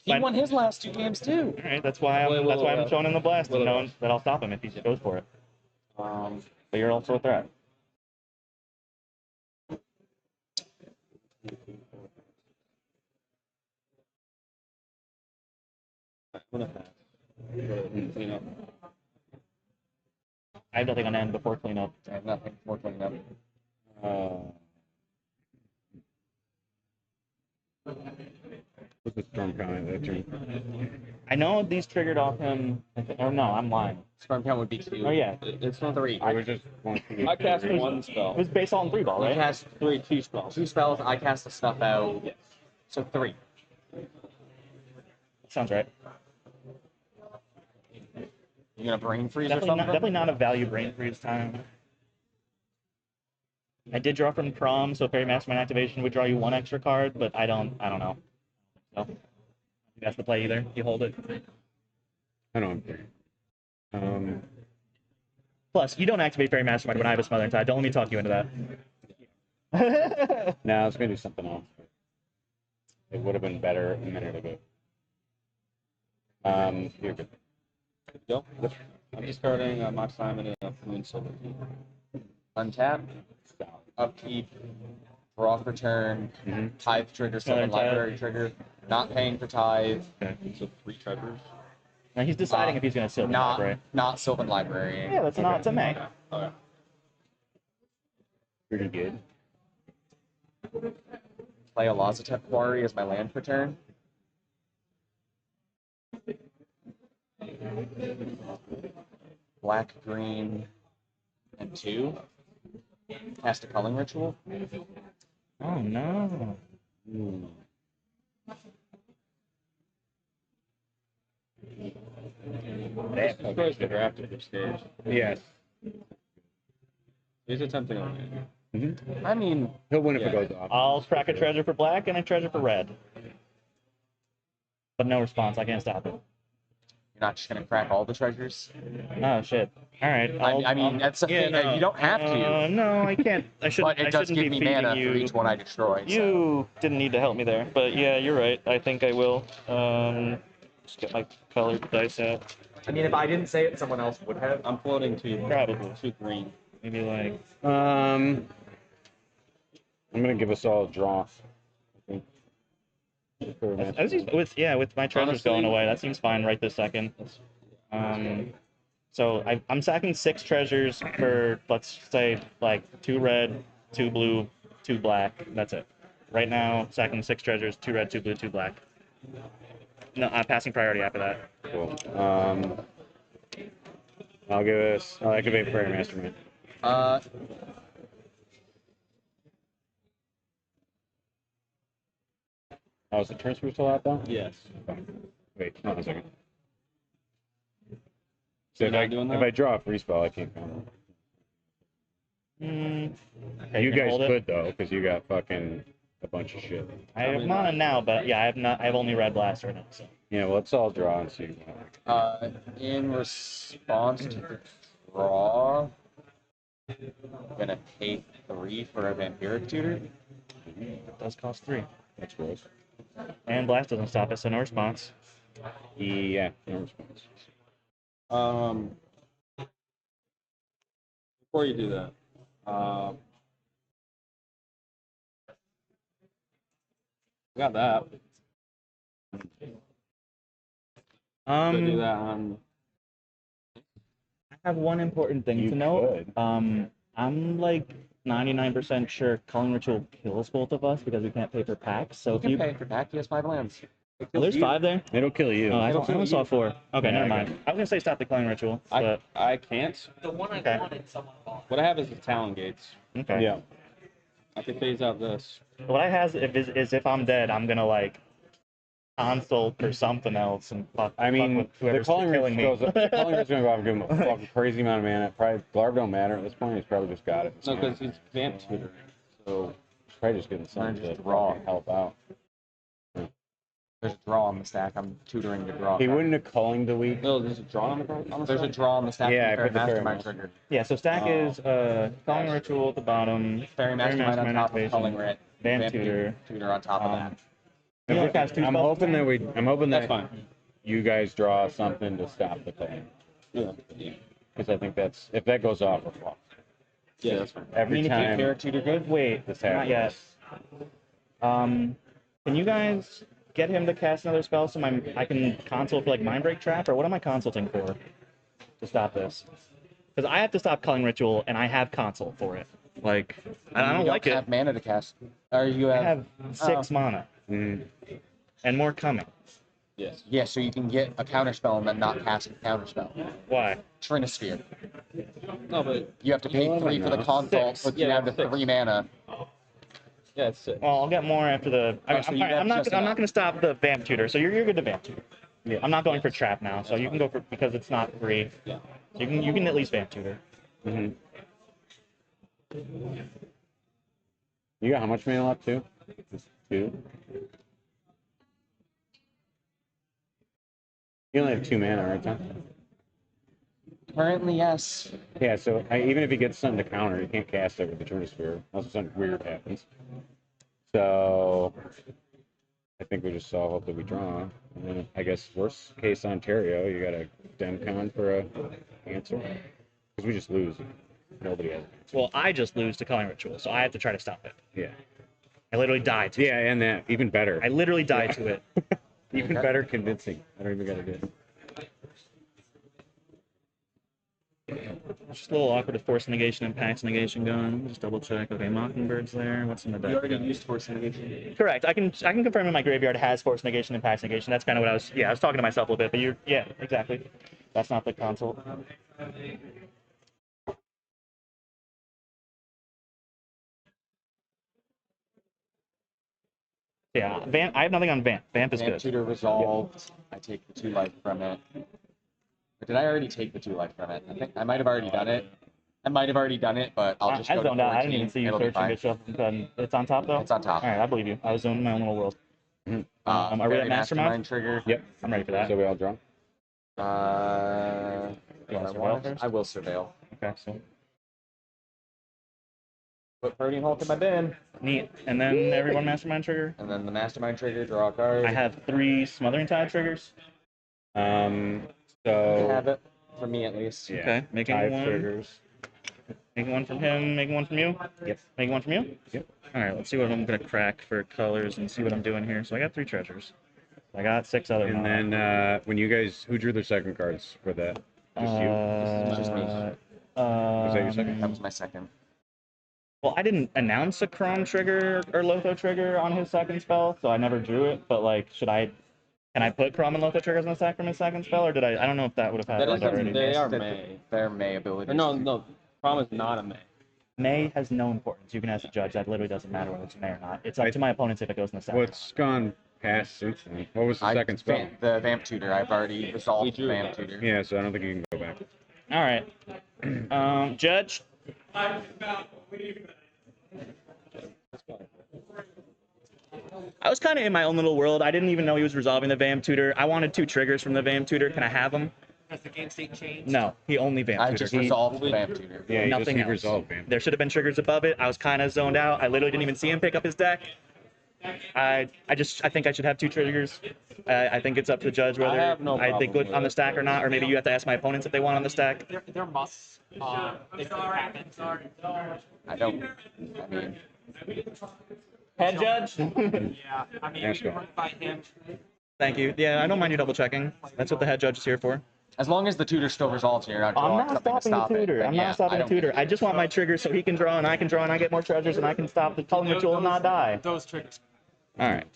He won his last 2 games too. All right, that's why I'm showing him the blast and knowing that I'll stop him if he goes for it. But you're also a threat. I'm gonna pass. Clean up. I have nothing on end before cleanup. I have nothing before cleaning up. What's the storm count that turn? I know these triggered off him. Oh no, I'm lying. Storm count would be 2. Oh yeah, It's not 3. I was just one. I cast one it spell. was based on 3 ball, You right? cast 2 spells. 2 spells. I cast the stuff out. Yes. So 3. Sounds right. You gonna brain freeze Definitely or not, something? definitely not a value brain freeze time. I did draw from prom, so Fairy Mastermind activation would draw you 1 extra card, but I don't know. So that's the play either. You hold it. I don't care. Plus, you don't activate Fairy Mastermind when I have a Smothering Tide. Don't let me talk you into that. No, I was gonna do something else. It would have been better a minute ago. You're good. Go. I'm discarding Mox Diamond and a Moon Silver. Untap. Upkeep. Draw for turn. Tithe trigger. Sylvan Smothering Tide. Library trigger. Not paying for tithe. So 3 treasures. Now he's deciding if he's going to Sylvan Library. Not Sylvan Library. Yeah, that's not. It's a May. Okay. Pretty good. Play a Lazatep Quarry as my land for turn. Black, green, and 2. Cast a Culling Ritual. Oh no. I'm surprised the draft at this stage. Yes. He's attempting on it. I mean, He'll win if it Yeah. goes off. I'll crack a treasure for black and a treasure for red. But no response. I can't stop it. you're not just gonna crack all the treasures. Oh shit. All right. I mean, that's the thing. You don't have to, No, I can't. I shouldn't. but it I does shouldn't give be me feeding mana you. for each one I destroy. So. You didn't need to help me there, but yeah, you're right. I think I will. Just get my colored dice out. I mean, if I didn't say it, someone else would have. I'm floating to Probably. 2 green. Maybe like. I'm gonna give us all a draw. I think. With my treasures Honestly- going away, that seems fine right this second. So I'm sacking 6 treasures for, let's say, like 2 red, 2 blue, 2 black. That's it. Right now, sacking 6 treasures, 2 red, 2 blue, 2 black. No, I'm passing priority after that. Cool. I'll activate Prayer Mastermind. Oh, is the turn switch still out though? Yes. Wait, hold on a second. So You're if not I, doing if that? I draw a free spell, I can't count it. Okay, You can guys hold it. could though, because you got fucking a bunch of shit. I have mana now, but yeah, I have not. I have only red blast right now. So. Yeah, well, let's all draw and see. In response to the draw, I'm gonna pay 3 for a vampiric tutor. It does cost 3. That's gross. And blast doesn't stop it, so no response. Yeah, no response. Before you do that, got that. Could do that on. I have one important thing You to note. could. I'm like 99% sure Culling Ritual kills both of us because we can't pay for packs. So if You you, can pay for back. He has 5 lands. oh, there's 5 there. It'll kill you. Oh, I It'll only kill saw you. 4. Okay, Yeah, never I mind. got I was gonna say stop the Culling Ritual, but I can't. The one I Okay. wanted, someone bought. What I have is the Talon Gates. okay. Yeah. I can phase out this. What I has is if I'm dead, I'm gonna like consult or something else and fuck. I fuck mean, with the whoever's calling killing ritual me. goes up. The calling ritual going to go off and give him a fucking crazy amount of mana. Probably Glarb don't matter at this point. He's probably just got it. No, because he's vamp tutoring. So He's probably just getting something Just to draw. fucking help out. There's a draw on the stack. I'm tutoring the draw. He card. wouldn't have calling the week. no, there's a draw on the card. There's a draw on the stack. Yeah, I for put the Fairy Mastermind Master. trigger. Yeah, so stack Oh. is Calling Ritual at the bottom, Fairy Mastermind on top of activation, Culling Rit. Vamp Tutor. Tutor on top of that. You only cast 2 I'm spells hoping tonight? that I'm hoping That's that fine. you guys draw something to stop the thing. Yeah. Because I think that's if that goes off, we're fucked. Yeah, that's fine. Every I mean, if time. Tutor good? Wait, This not yet. happens. Can you guys get him to cast another spell so I can consult for like Mind Break Trap, or what am I consulting for to stop this? Because I have to stop Culling Ritual, and I have consult for it. Like, I don't like You it. have mana to cast. Or you I have. have 6 mana, Mm. and more coming. Yes. Yeah, so you can get a counter spell and then not cast a counter spell. Why? Trinosphere. No, but You have to pay 3 for the No. consult, 6. but you Yeah, have the 6. 3 mana. yeah, it's 6. Well, I'll get more after the. Oh, so you have I'm not. just I'm enough. not going to stop the Vamp Tutor. So you're good to Vamp Tutor. Yeah. I'm not going for Trap now, so you can go for because it's not free. Yeah. So you can at least Vamp Tutor. Mm-hmm. You got how much mana left too? Just 2. You only have 2 mana, right, Tom? Currently, yes. Yeah, so even if he gets something to counter, he can't cast it with the Trinisphere unless something weird happens. So I think we just saw hope that we draw. And then I guess worst case Ontario, you got a Demcon for a answer. Because we just lose. Nobody has an answer. Well, I just lose to Culling Ritual, so I have to try to stop it. Yeah. I literally died to it. Yeah, and that even better. I literally died to it. Even better convincing. I don't even gotta do it. It's just a little awkward with Force Negation and Pax Negation going. Just double check. Okay, Mockingbird's there. What's in the deck? You already used Force Negation. Correct. I can confirm in my graveyard has Force Negation and Pax Negation. That's kind of what I was talking to myself a little bit, but yeah, exactly. That's not the console. Yeah, Vamp. I have nothing on Vamp. Vamp is Vamp good. Tutor resolved. I take the 2 life from it. Or did I already take the 2 life from it? I think I might have already done it. But I'll just I go to zoned out. I didn't 14. even see you It'll be searching fine. good stuff. It's on top though. It's on top. All right, I believe you. I was zoning my own little world. Are we Fairy at Mastermind? trigger. Yep. I'm ready for that. So we all draw. You want to surveil first? I will surveil. Okay, so Put Purdy Hulk in my bin. neat. And then everyone Mastermind trigger. And then the Mastermind trigger, draw a card. I have 3 Smothering Tide triggers. You So have it. For me at least. yeah, Okay, making 5 one. triggers. Making one from him, making one from you? Yep. Making one from you? Yep. All right, let's see what I'm going to crack for colors and see what I'm doing here. So I got 3 treasures. I got 6 other And mana. then when you guys, who drew their second cards for that? Just you? This is just me. Was that your second? That was my second. Well, I didn't announce a Chrome trigger or Lotho trigger on his second spell, so I never drew it. But like, can I put Chrome and Lotho triggers on the stack from his second spell, or did I? I don't know if that would have That happened is already. they are May. Their May abilities. Or no. Prom is not a May. May has no importance. You can ask the judge. That literally doesn't matter whether it's May or not. It's up to my opponents if it goes in the stack. What's gone past since then? What was the second spell? The Vamp Tutor. I've already resolved drew the Vamp that. Tutor. Yeah, so I don't think you can go back. All right, Judge. I was kind of in my own little world. I didn't even know he was resolving the Vamp Tutor. I wanted 2 triggers from the Vamp Tutor. Can I have them? Has the game state changed? No, he only Vamp I Tutor. just He- resolved the Vamp Tutor. Yeah, you just Nothing need else. resolve, man. There should have been triggers above it. I was kind of zoned out. I literally didn't even see him pick up his deck. I think I should have 2 triggers. I think it's up to the judge whether I have no I think problem good on the with stack or not, or maybe you have to ask my opponents if they want on the stack. They're musts. If it happens. I don't. I mean, Head judge. Yeah, I mean, Ask you him. can run by him. Thank you. Yeah, I don't mind you double checking. That's what the head judge is here for. as long as the tutor still resolves and you're not I'm drawing not something to stopping the stop it, tutor. then I'm yeah, not stopping I the don't tutor. care. I just want my triggers so he can draw and I can draw and I get more treasures and I can stop the Culling Ritual and not die. Those triggers. All right.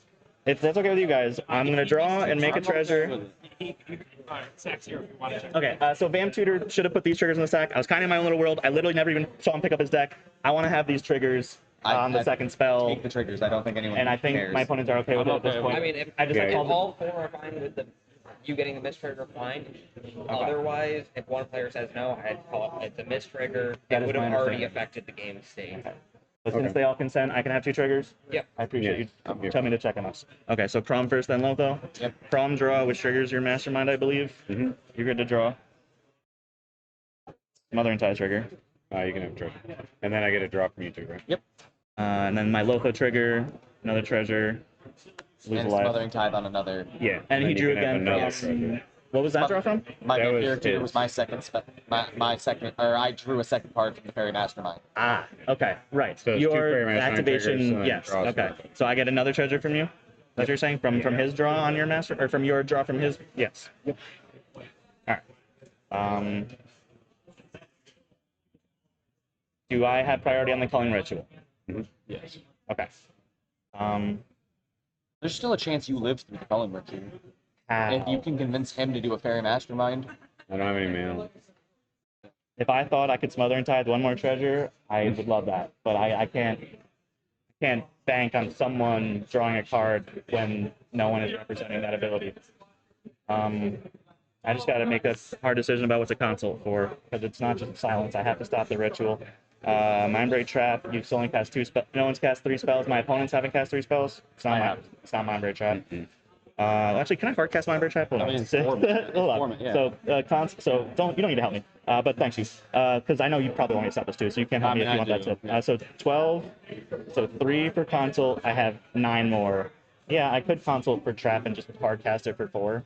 If that's okay with you guys, I'm gonna draw and make a treasure. Alright, Sack's here if you want to check. Okay, so Vamp Tutor should have put these triggers in the stack. I was kind of in my own little world. I literally never even saw him pick up his deck. I want to have these triggers on the second spell, Take the triggers. I don't think anyone and I think cares. my opponents are okay with it at this okay point. with I mean, if, I just Yeah, like if called all 4 are fine with you getting the mistrigger, fine. Otherwise, if one player says no, I'd call it a mistrigger. That It is would my have already understanding. affected the game state. But since they all consent, I can have 2 triggers. Yep. I appreciate Yeah. you telling me to check on us. Okay, so Crom first, then Lotho. Yep. Crom draw, which triggers your Mastermind, I believe. Mm-hmm. You're good to draw. Mothering Tide trigger. You can have a treasure. And then I get a draw from you too, right? And then my Lotho trigger, another treasure. Lose and a life. Smothering Tithe on another. Yeah. And he then you drew can have again another from- treasure. What was that draw from? My That was Vampire Tutor his. was my second. My second, or I drew a second card from the Fairy Mastermind. Ah, okay, right. So it's 2 Your Fairy Mastermind triggers, activation, and then yes. draw a Okay, spell. so I get another treasure from you. That's what you're saying from his draw on your master, or from your draw from his? Yes. Yep. All right. Do I have priority on the culling ritual? Yes. Okay. There's still a chance you live through the Cullen ritual. How? If you can convince him to do a fairy mastermind. I don't have any mana. If I thought I could smother and tithe one more treasure, I would love that. But I can't bank on someone drawing a card when no one is representing that ability. I just got to make a hard decision about what's a consult for, because it's not just silence. I have to stop the ritual. Mindbreak Trap, you've only cast 2 spells. No one's cast 3 spells. My opponents haven't cast 3 spells. It's not Mindbreak Trap. Actually, can I hard cast Mindbreak Trap? Hold on. I mean, Hold on. You don't need to help me. But thanks you, because I know you probably want me to stop this too, so you can help me if you want that too. So 12, so 3 for consult. I have 9 more. Yeah, I could consult for trap and just hard cast it for 4.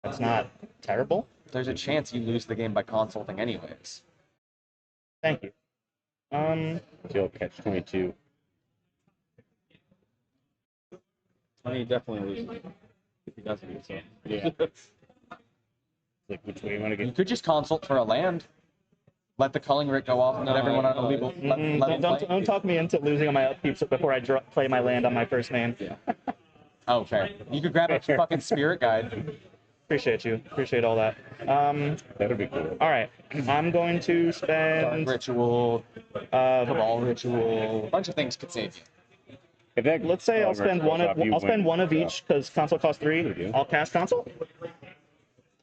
That's not terrible. There's a chance you lose the game by consulting anyways. Thank you. He'll catch 22. He definitely loses. He doesn't. So. Yeah. Like, which way you want to You get? could just consult for a land. Let the culling writ go off and let everyone on a level. Don't talk me into losing on my upkeep before I play my land on my first main. Yeah. Oh, fair. You could grab a fucking spirit guide. Appreciate you. Appreciate all that. That'd be cool. All right. I'm going to Dark spend. ritual, cabal ritual. A bunch of things could save you. If that Let's say I'll spend one of you win. one of each because console costs 3. I'll cast console.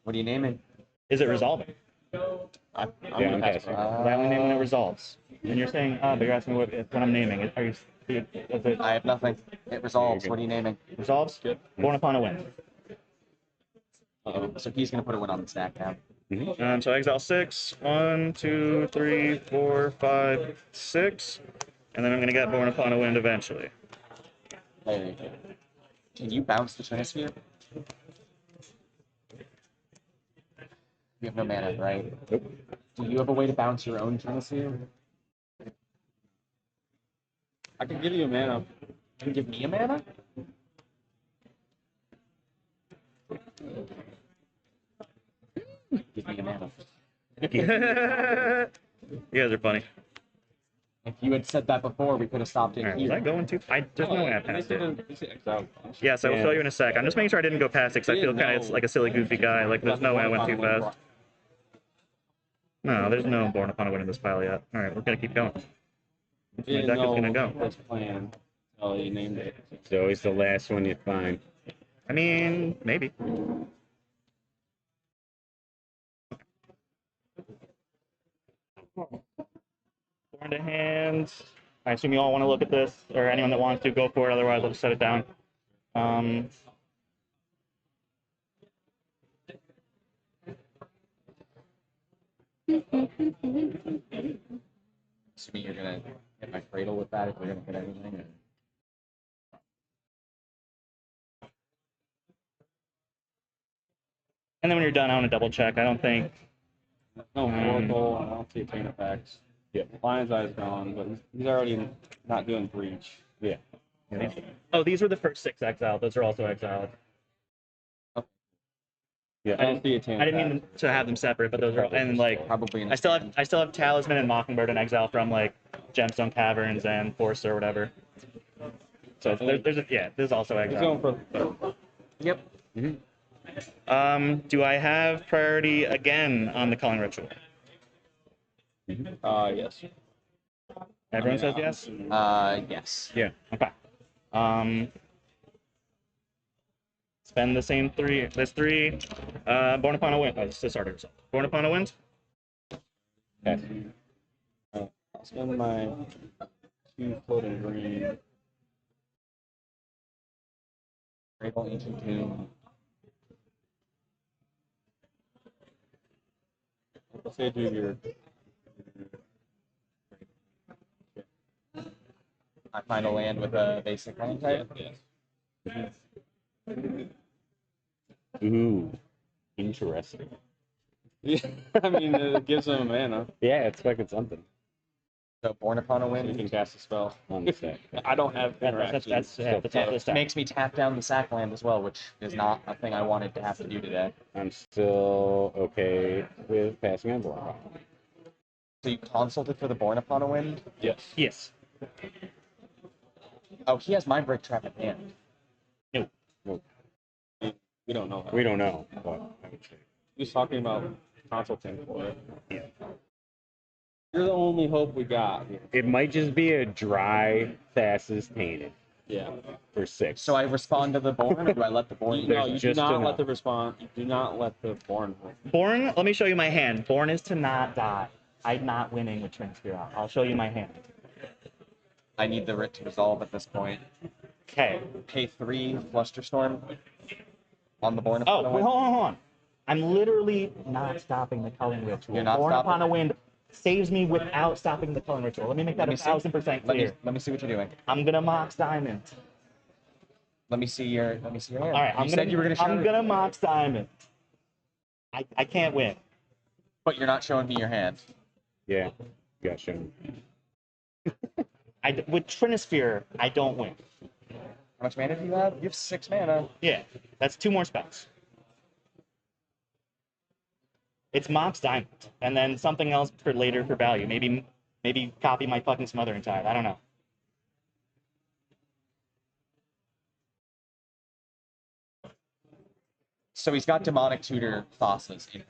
What are you naming? Is it resolving? I'm Yeah, I'm casting. I only name when it resolves. And you're saying, but you're asking what I'm naming. Are you? Is it I have nothing. It resolves. What are you naming? resolves? Born upon a wind. So he's gonna put a win on the stack now. So exile 6. 1, 2, 3, 4, 5, 6. And then I'm gonna get born upon a wind eventually. There you go. Can you bounce the Trinisphere? You have no mana, right? Nope. Do you have a way to bounce your own Trinisphere? I can give you a mana. Can you give me a mana? Give me a mana. You guys are funny. If you had said that before, we could have stopped it All right, was here. I going to? There's no way I passed it. Exile. Yes, I will show you in a sec. I'm just making sure I didn't go past it because I feel kind of like a silly, goofy guy. Like, there's no way I went too fast. No, there's no born upon a wind in this pile yet. All right, we're gonna keep going. My deck is gonna go. This plan. Oh, you named it. It's always the last one you find. I mean, maybe. Born to hand. I assume you all want to look at this, or anyone that wants to, go for it. Otherwise, I'll just set it down. Assuming you're gonna hit my cradle with that if we're gonna hit anything. Or... And then when you're done, I want to double check. I don't think. No Oracle. I don't see chain effects. Yeah. Lion's Eye is gone, but he's already not doing breach. Yeah. Oh, these were the first 6 exiled. Those are also exiled. Yeah. I don't see a chain I didn't mean to have them separate, but those are, and like, Probably in I still have Talisman and Mockingbird in exile from like Gemstone Caverns and Force or whatever. So there's also He's exile. going for. Yep. Do I have priority again on the Culling Ritual? Yes. Everyone says yes? Yes. Yeah. Okay. Spend the same 3. There's 3. Born upon a wind. Oh, this is already resolved. Born upon a wind. Yes. I'll spend my 2 floating green. Cradle, Ancient Tomb. Let's say do your. I find a land with a basic land type. Yes. Ooh. Interesting. Yeah, I mean, it gives him a mana. Yeah, it's fucking something. So Born Upon a So you Wind. can cast a spell. on the stack. I don't have That's interactions. the top of the stack. Makes me tap down the sack land as well, which is not a thing I wanted to have to do today. I'm still okay with passing on board. So you consulted for the Born Upon a Wind? Yes. Yes. Oh, he has Mind Break Trap at hand. We don't know. We don't know, but I would say. He was talking about consulting for it. Yeah. You're the only hope we got. It might just be a dry Thassa's Tainted Yeah. for 6. So I respond to the Born, or do I let the Born? No, There's you do just not enough. let the respond. You do not let the born. Born, let me show you my hand. Born is to not die. I'm not winning with Transfera. I'll show you my hand. I need the writ to resolve at this point. Okay. Pay 3 Flusterstorm on the Born Oh, Upon a wait, Wind. hold on. I'm literally not stopping the culling ritual. You're not Born stopping? Upon a Wind saves me without stopping the culling ritual. Let me make that Let me 1,000% clear. Let me see what you're doing. I'm gonna Mox Diamond. Let me see your hand. All right, you said you were gonna show I'm gonna Mox Diamond. I can't win. but you're not showing me your hand. Yeah, gotcha. With Trinisphere, I don't win. How much mana do you have? You have 6 mana. Yeah, that's 2 more spells. It's Mox Diamond, and then something else for later for value. Maybe copy my fucking Smothering Tide. I don't know. So he's got Demonic Tutor Thassas in hand.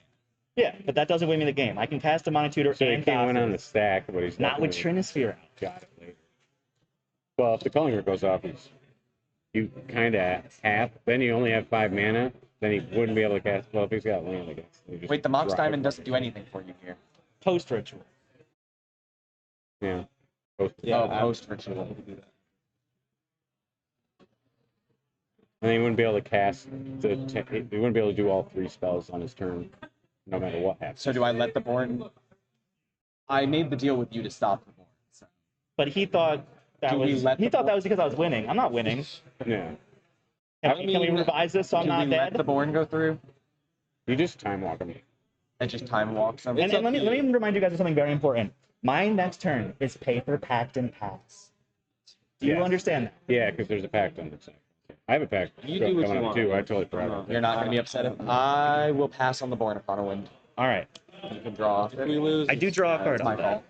Yeah, but that doesn't win me the game. I can cast Demonic Tutor So he and can't win on the Thassa's, stack, but he's not with definitely Trinisphere. got it later. Well, if the Culling Rite goes off, you kind of have. Then you only have 5 mana. Then he wouldn't be able to cast. Well, if he's got land, I guess. You just Wait, the Mox drive. Diamond doesn't do anything for you here. Post Ritual. Yeah. Oh, Post Ritual. And he wouldn't be able to cast he wouldn't be able to do all 3 spells on his turn, no matter what happens. So do I let the Born? I made the deal with you to stop the Born. So. But he thought that Do we was let the that was because I was winning. I'm not winning. Yeah. Can we revise this so I'm do not we let dead? the Born go through? You just time walk him. And just time walks them. And let me remind you guys of something very important. My next turn is Paper, Pact, and Pass. Do you Yes. understand that? Yeah, because there's a pact on the side. I have a pact You do what coming you up want. too. I totally forgot about that. You're not going to be upset if I will pass on the Born Upon a Wind. All right. You can draw off If we lose, I do draw a card It's my on that.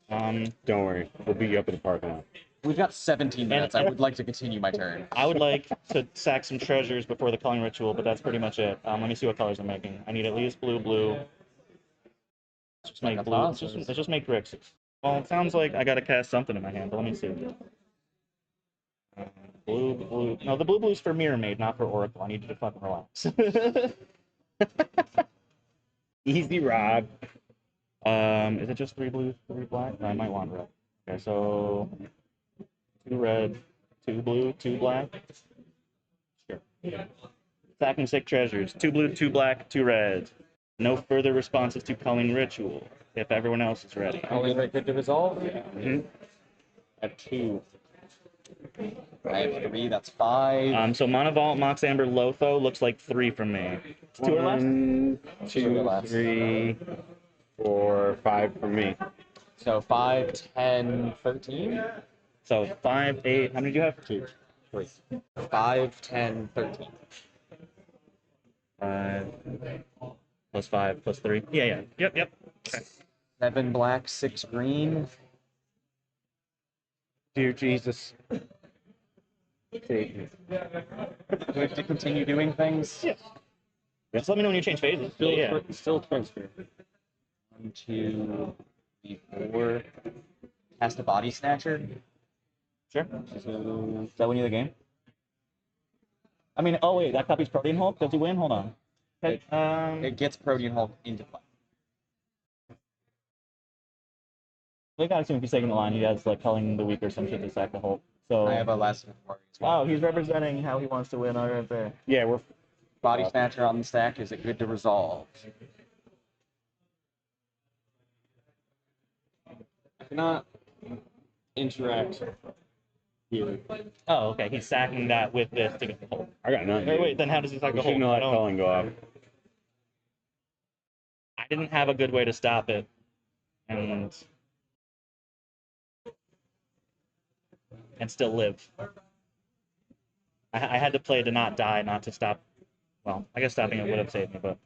fault. Don't worry, we'll beat you up in the parking lot. We've got 17 minutes. I would like to continue my turn. I would like to sack some treasures before the culling ritual, but that's pretty much it. Let me see what colors I'm making. I need at least blue. Let's just make blue. Let's just make Grixis. Well, it sounds like I gotta cast something in my hand, but let me see. Blue. No, the blue's for Mirror Maid, not for Oracle. I need you to fucking relax. Easy, Rob. Is it just 3 blue, 3 black? I might want red. Okay, so 2 red, 2 blue, 2 black. Sure. Attacking 6 treasures. 2 blue, 2 black, 2 red. No further responses to culling ritual. If everyone else is ready. Only very good to resolve. at 2. I have 3. That's 5. So Monavault, Mox Amber, Lotho looks like 3 from me. It's 2 or less? 1, Two or 2, less. 3, 4, 5 for me. So 5, 10, 13. So 5, 8. How many do you have? 2, 3. 5, 10, 13. 5 plus 5 plus 3. Yeah. Yep. Okay. 7 black, 6 green. Dear Jesus. Save me. Do we have to continue doing things? Yeah. Just let me know when you change phases. Yeah. Still transfer. 1, 2, 3, 4. Cast a Body Snatcher. Sure. Is that win you the game? I mean, oh wait, that copy's Protean Hulk. Does he win? Hold on. Okay. It gets Protean Hulk into play. We gotta assume if he's taking the line, he has like culling the weak or some shit to sack the Hulk. So. I have a last one as well. Oh, he's representing how he wants to win right there. Yeah, we're Body Snatcher on the stack. Is it good to resolve? I cannot interact here. Oh, okay. He's sacking that with this to get the Hulk. I got none. Wait, then how does he sack We the Hulk? shouldn't have let Culling go off. I didn't have a good way to stop it, and and still live. I had to play to not die, not to stop. Well, I guess stopping it would have saved me, but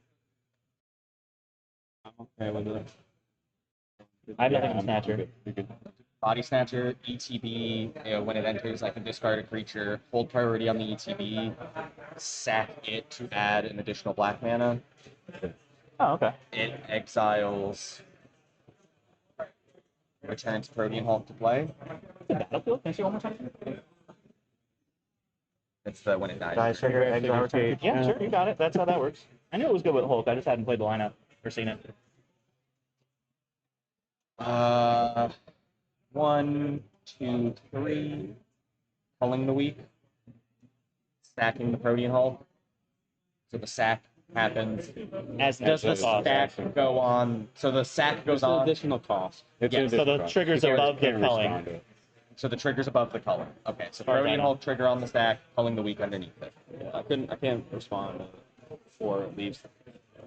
I'm okay with it. I have nothing Yeah, in Snatcher. you're good. Body Snatcher, ETB, when it enters, I can discard a creature, hold priority on the ETB, sack it to add an additional black mana. Oh, okay. It exiles, returns Protean Hulk to play. Battlefield? Can I see one more time? It's the when it dies. Dice trigger, exile, return. Cage. Yeah, sure, you got it. That's how that works. I knew it was good with Hulk. I just hadn't played the lineup or seen it. 1, 2, 3. Culling the week. Sacking the Protean Hulk. So the sack happens. As Does the the cost. sack go on? So the sack goes It's an on. additional cost. It's Yeah, an so the additional cost. trigger's You can't- above the can't culling. respond to it. So the trigger's above the color. Okay, so Far as I Protean know. Hulk trigger on the stack, culling the week underneath it. Yeah, I can't respond before it leaves,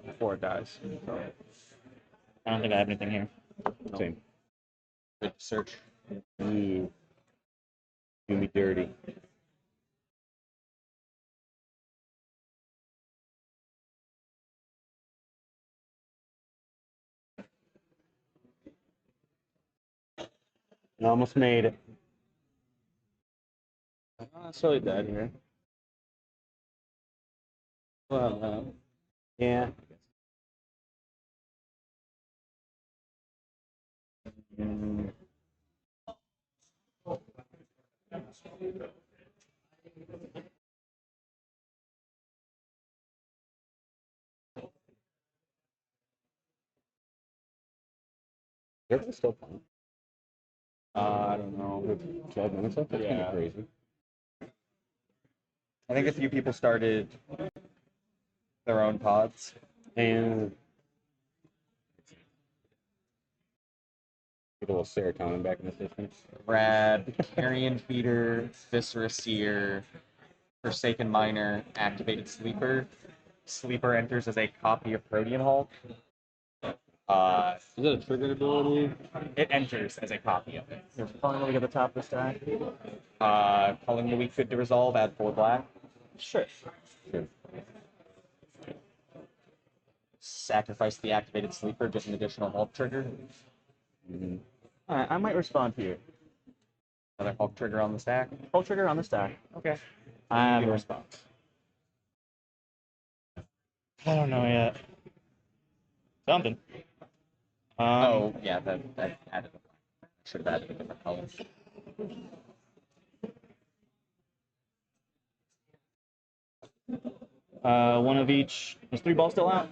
before it dies. So, I don't think I have anything here. Same. Good search. Ooh. Do me dirty. I almost made it. I'm not necessarily dead here. Well, Yeah. Mm, Everyone's still playing. I don't know. 12 minutes left? That's kind Yeah. of crazy. I think a few people started their own pods. And get a little serotonin back in the system. Grab Carrion Feeder, Viscera Seer, Forsaken Miner, Activated Sleeper. Sleeper enters as a copy of Protean Hulk. Is it a triggered ability? It enters as a copy of it. There's finally at the top of the stack. Calling the week good to resolve, add 4 black. Sure. Sure. Sacrifice the activated sleeper, get an additional Hulk trigger. Mm-hmm. Alright, I might respond here. Another Hulk trigger on the stack. Pull trigger on the stack. Okay. I have You a can response. I don't know yet. Something. Oh, yeah, that added a black. Should have added a different color. One of each. Is 3 balls still out?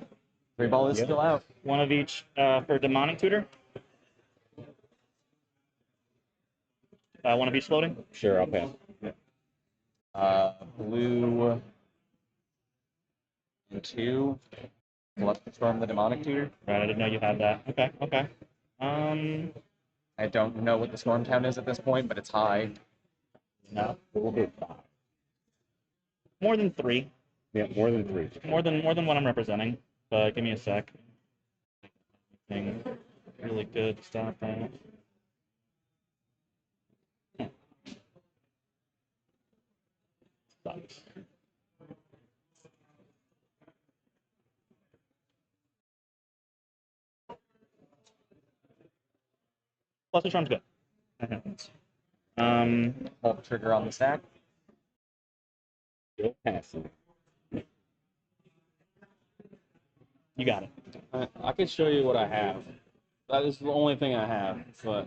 3 ball is Yeah. still out. One of each for demonic tutor. One of each floating. Sure, I'll pass. Blue and 2. Let's storm the demonic tutor. Right, I didn't know you had that. Okay, okay. I don't know what the storm count is at this point, but it's high. No. We'll do 5. More than 3. Yeah, more than 3. More than what I'm representing. But give me a sec. Thing really good to stop that. Sucks. Plus the charm's good. That happens. Hulk trigger on the stack. Still passing. You got it. I can show you what I have. That is the only thing I have, but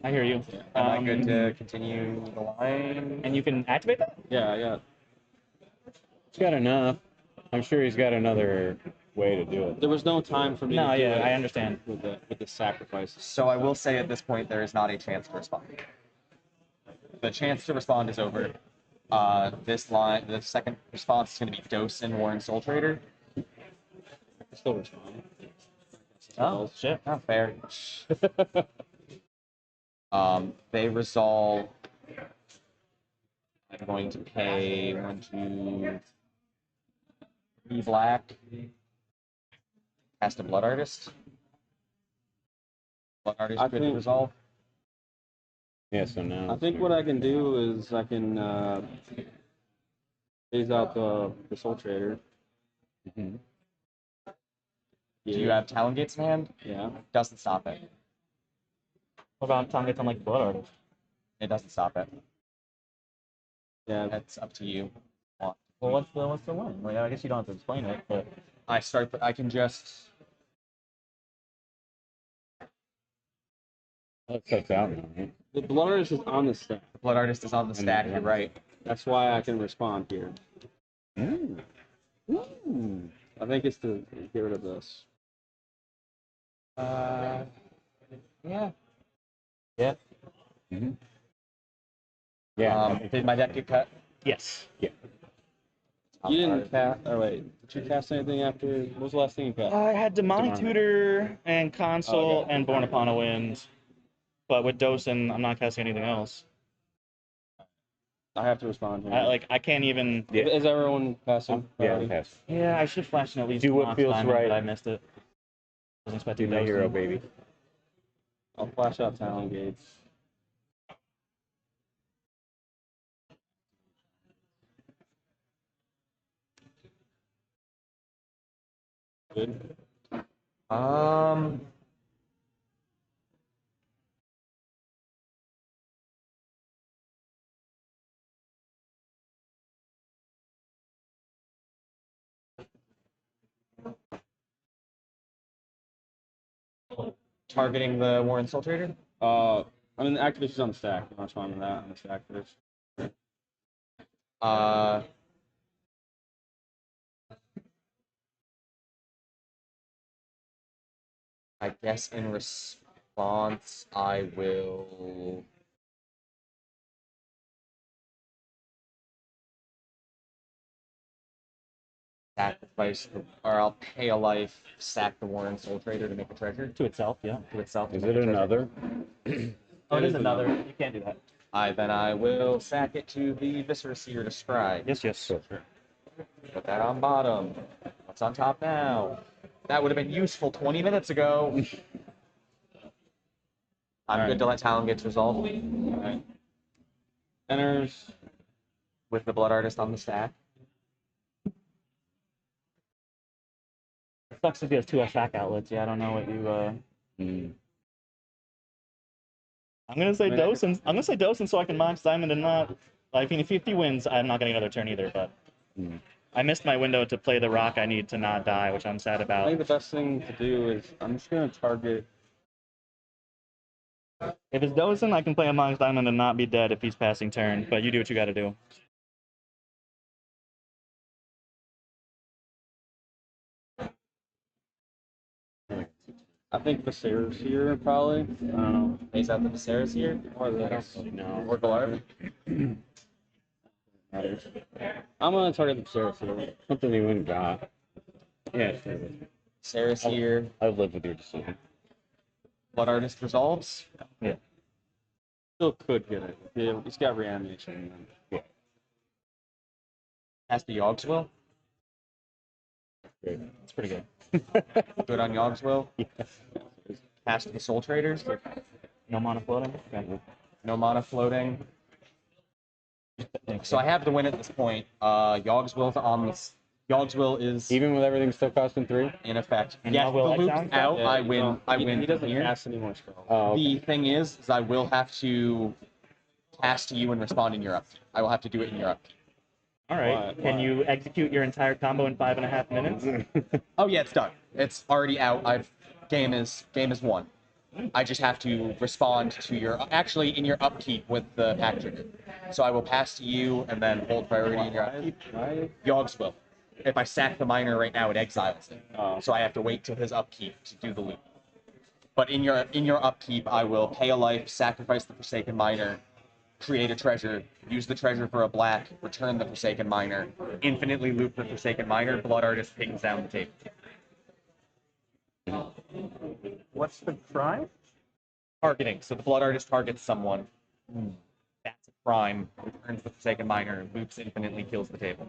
I hear you. Am I good to continue the line? And you can activate that? yeah, yeah. He's got enough. I'm sure he's got another way to do it. There was no time for me No, to do yeah, it I understand. with the sacrifice. So I will say at this point there is not a chance to respond. The chance to respond is over. This line, the second response is going to be Dose and Warren Soul Trader. I can still respond. Oh, shit. Not fair. They resolve. I'm going to pay 1, 2, 3 black. Cast a Blood Artist. Blood Artist I good to think- resolve. Yeah, so now. I think what I can do is I can phase out the Soul Trader. Mhm. Do you have Talon Gates in hand? Yeah. Doesn't stop it. What about time gets on like Blood Artist? It doesn't stop it. Yeah. That's up to you. Well, what's the one? Well, yeah, I guess you don't have to explain it, but I can just. That sets out now, right? The Blood Artist is on the stack. The Blood Artist is on the stack. You're right. That's why I can respond here. Mm. Ooh. I think it's to get rid of this. Yeah. yeah. Mhm. Yeah. Did my deck get cut? Yes. You didn't cast. Oh wait, did you cast anything after? What was the last thing you cast? I had Demonic Demonic. Tutor and Console Okay. and Born Upon a Wind, but with Dosen, I'm not casting anything else. I have to respond here. I can't even. Yeah. Is everyone passing? Yeah, already? pass. Yeah, I should flash in at least Do what Mox feels Diamond, right. but I missed it. Wasn't expecting Do my hero, Dosen. baby. I'll flash out Talon Gates. Good. Targeting the Warren Soul Trader? I mean, the activation's on the stack. I'll respond to that on the stack first. I guess in response, I will. Sacrifice, or I'll pay a life, sack the Warren Soul Trader to make a treasure To itself, yeah. to itself. to Is make it a treasure. another? Oh, it is another. You can't do that. Then I will sack it to the Viscera Seer to scry. Yes, yes. Sure. Put that on bottom. What's on top now? That would have been useful 20 minutes ago. I'm good to let Talon Gates resolve Alright. Enters. with the Blood Artist on the stack. It sucks if he has two attack outlets. Yeah, I don't know what you. Mm. I'm gonna say Man. Dosen. I'm gonna say Dosen so I can Mox Diamond and not. I mean, if he wins, I'm not getting another turn either. But Mm. I missed my window to play the rock I need to not die, which I'm sad I about. think the best thing to do is I'm just gonna target. If it's Dosen, I can play a Mox Diamond and not be dead if he's passing turn. But you do what you got to do. I think Viserys here probably. I don't know. Pays out the Viscera Seer. Or this. No. Or Galar. Matters. I'm gonna target the Viserys here. Something you wouldn't got. Yeah, sure. Viscera Seer. I've lived with your decision. Blood Artist resolves. Still could get it. Yeah, he's got reanimation. Has the Yogg's Will. Good. It's pretty good. Good on Yogg's Will. Cast the Soul Traders. No mana floating. Okay. No mana floating. So I have the win at this point. Yogg's Will's on this. Yogg's Will is Even with everything still costing 3? in effect. And Yes, now the will loop's exile? out. Yeah, I win. no, I he- win. He doesn't here. cast any more spells. Oh, The thing is I will have to cast to you and respond in your upkeep. I will have to do it in your upkeep. All right. Why? Can you execute your entire combo in 5.5 minutes? Oh yeah, it's done. It's already out. Game is won. I just have to respond to your in your upkeep with the pack trigger. So I will pass to you and then hold priority in your upkeep. Why? Yogg's Will. If I sack the miner right now, it exiles it. Oh. So I have to wait till his upkeep to do the loop. But in your upkeep, I will pay a life, sacrifice the Forsaken Miner, create a treasure, use the treasure for a black, return the Forsaken Miner, infinitely loop the Forsaken Miner, Blood Artist pings down the table. What's the crime? Targeting. So the Blood Artist targets someone. That's a crime. Returns the Forsaken Miner, loops infinitely, kills the table.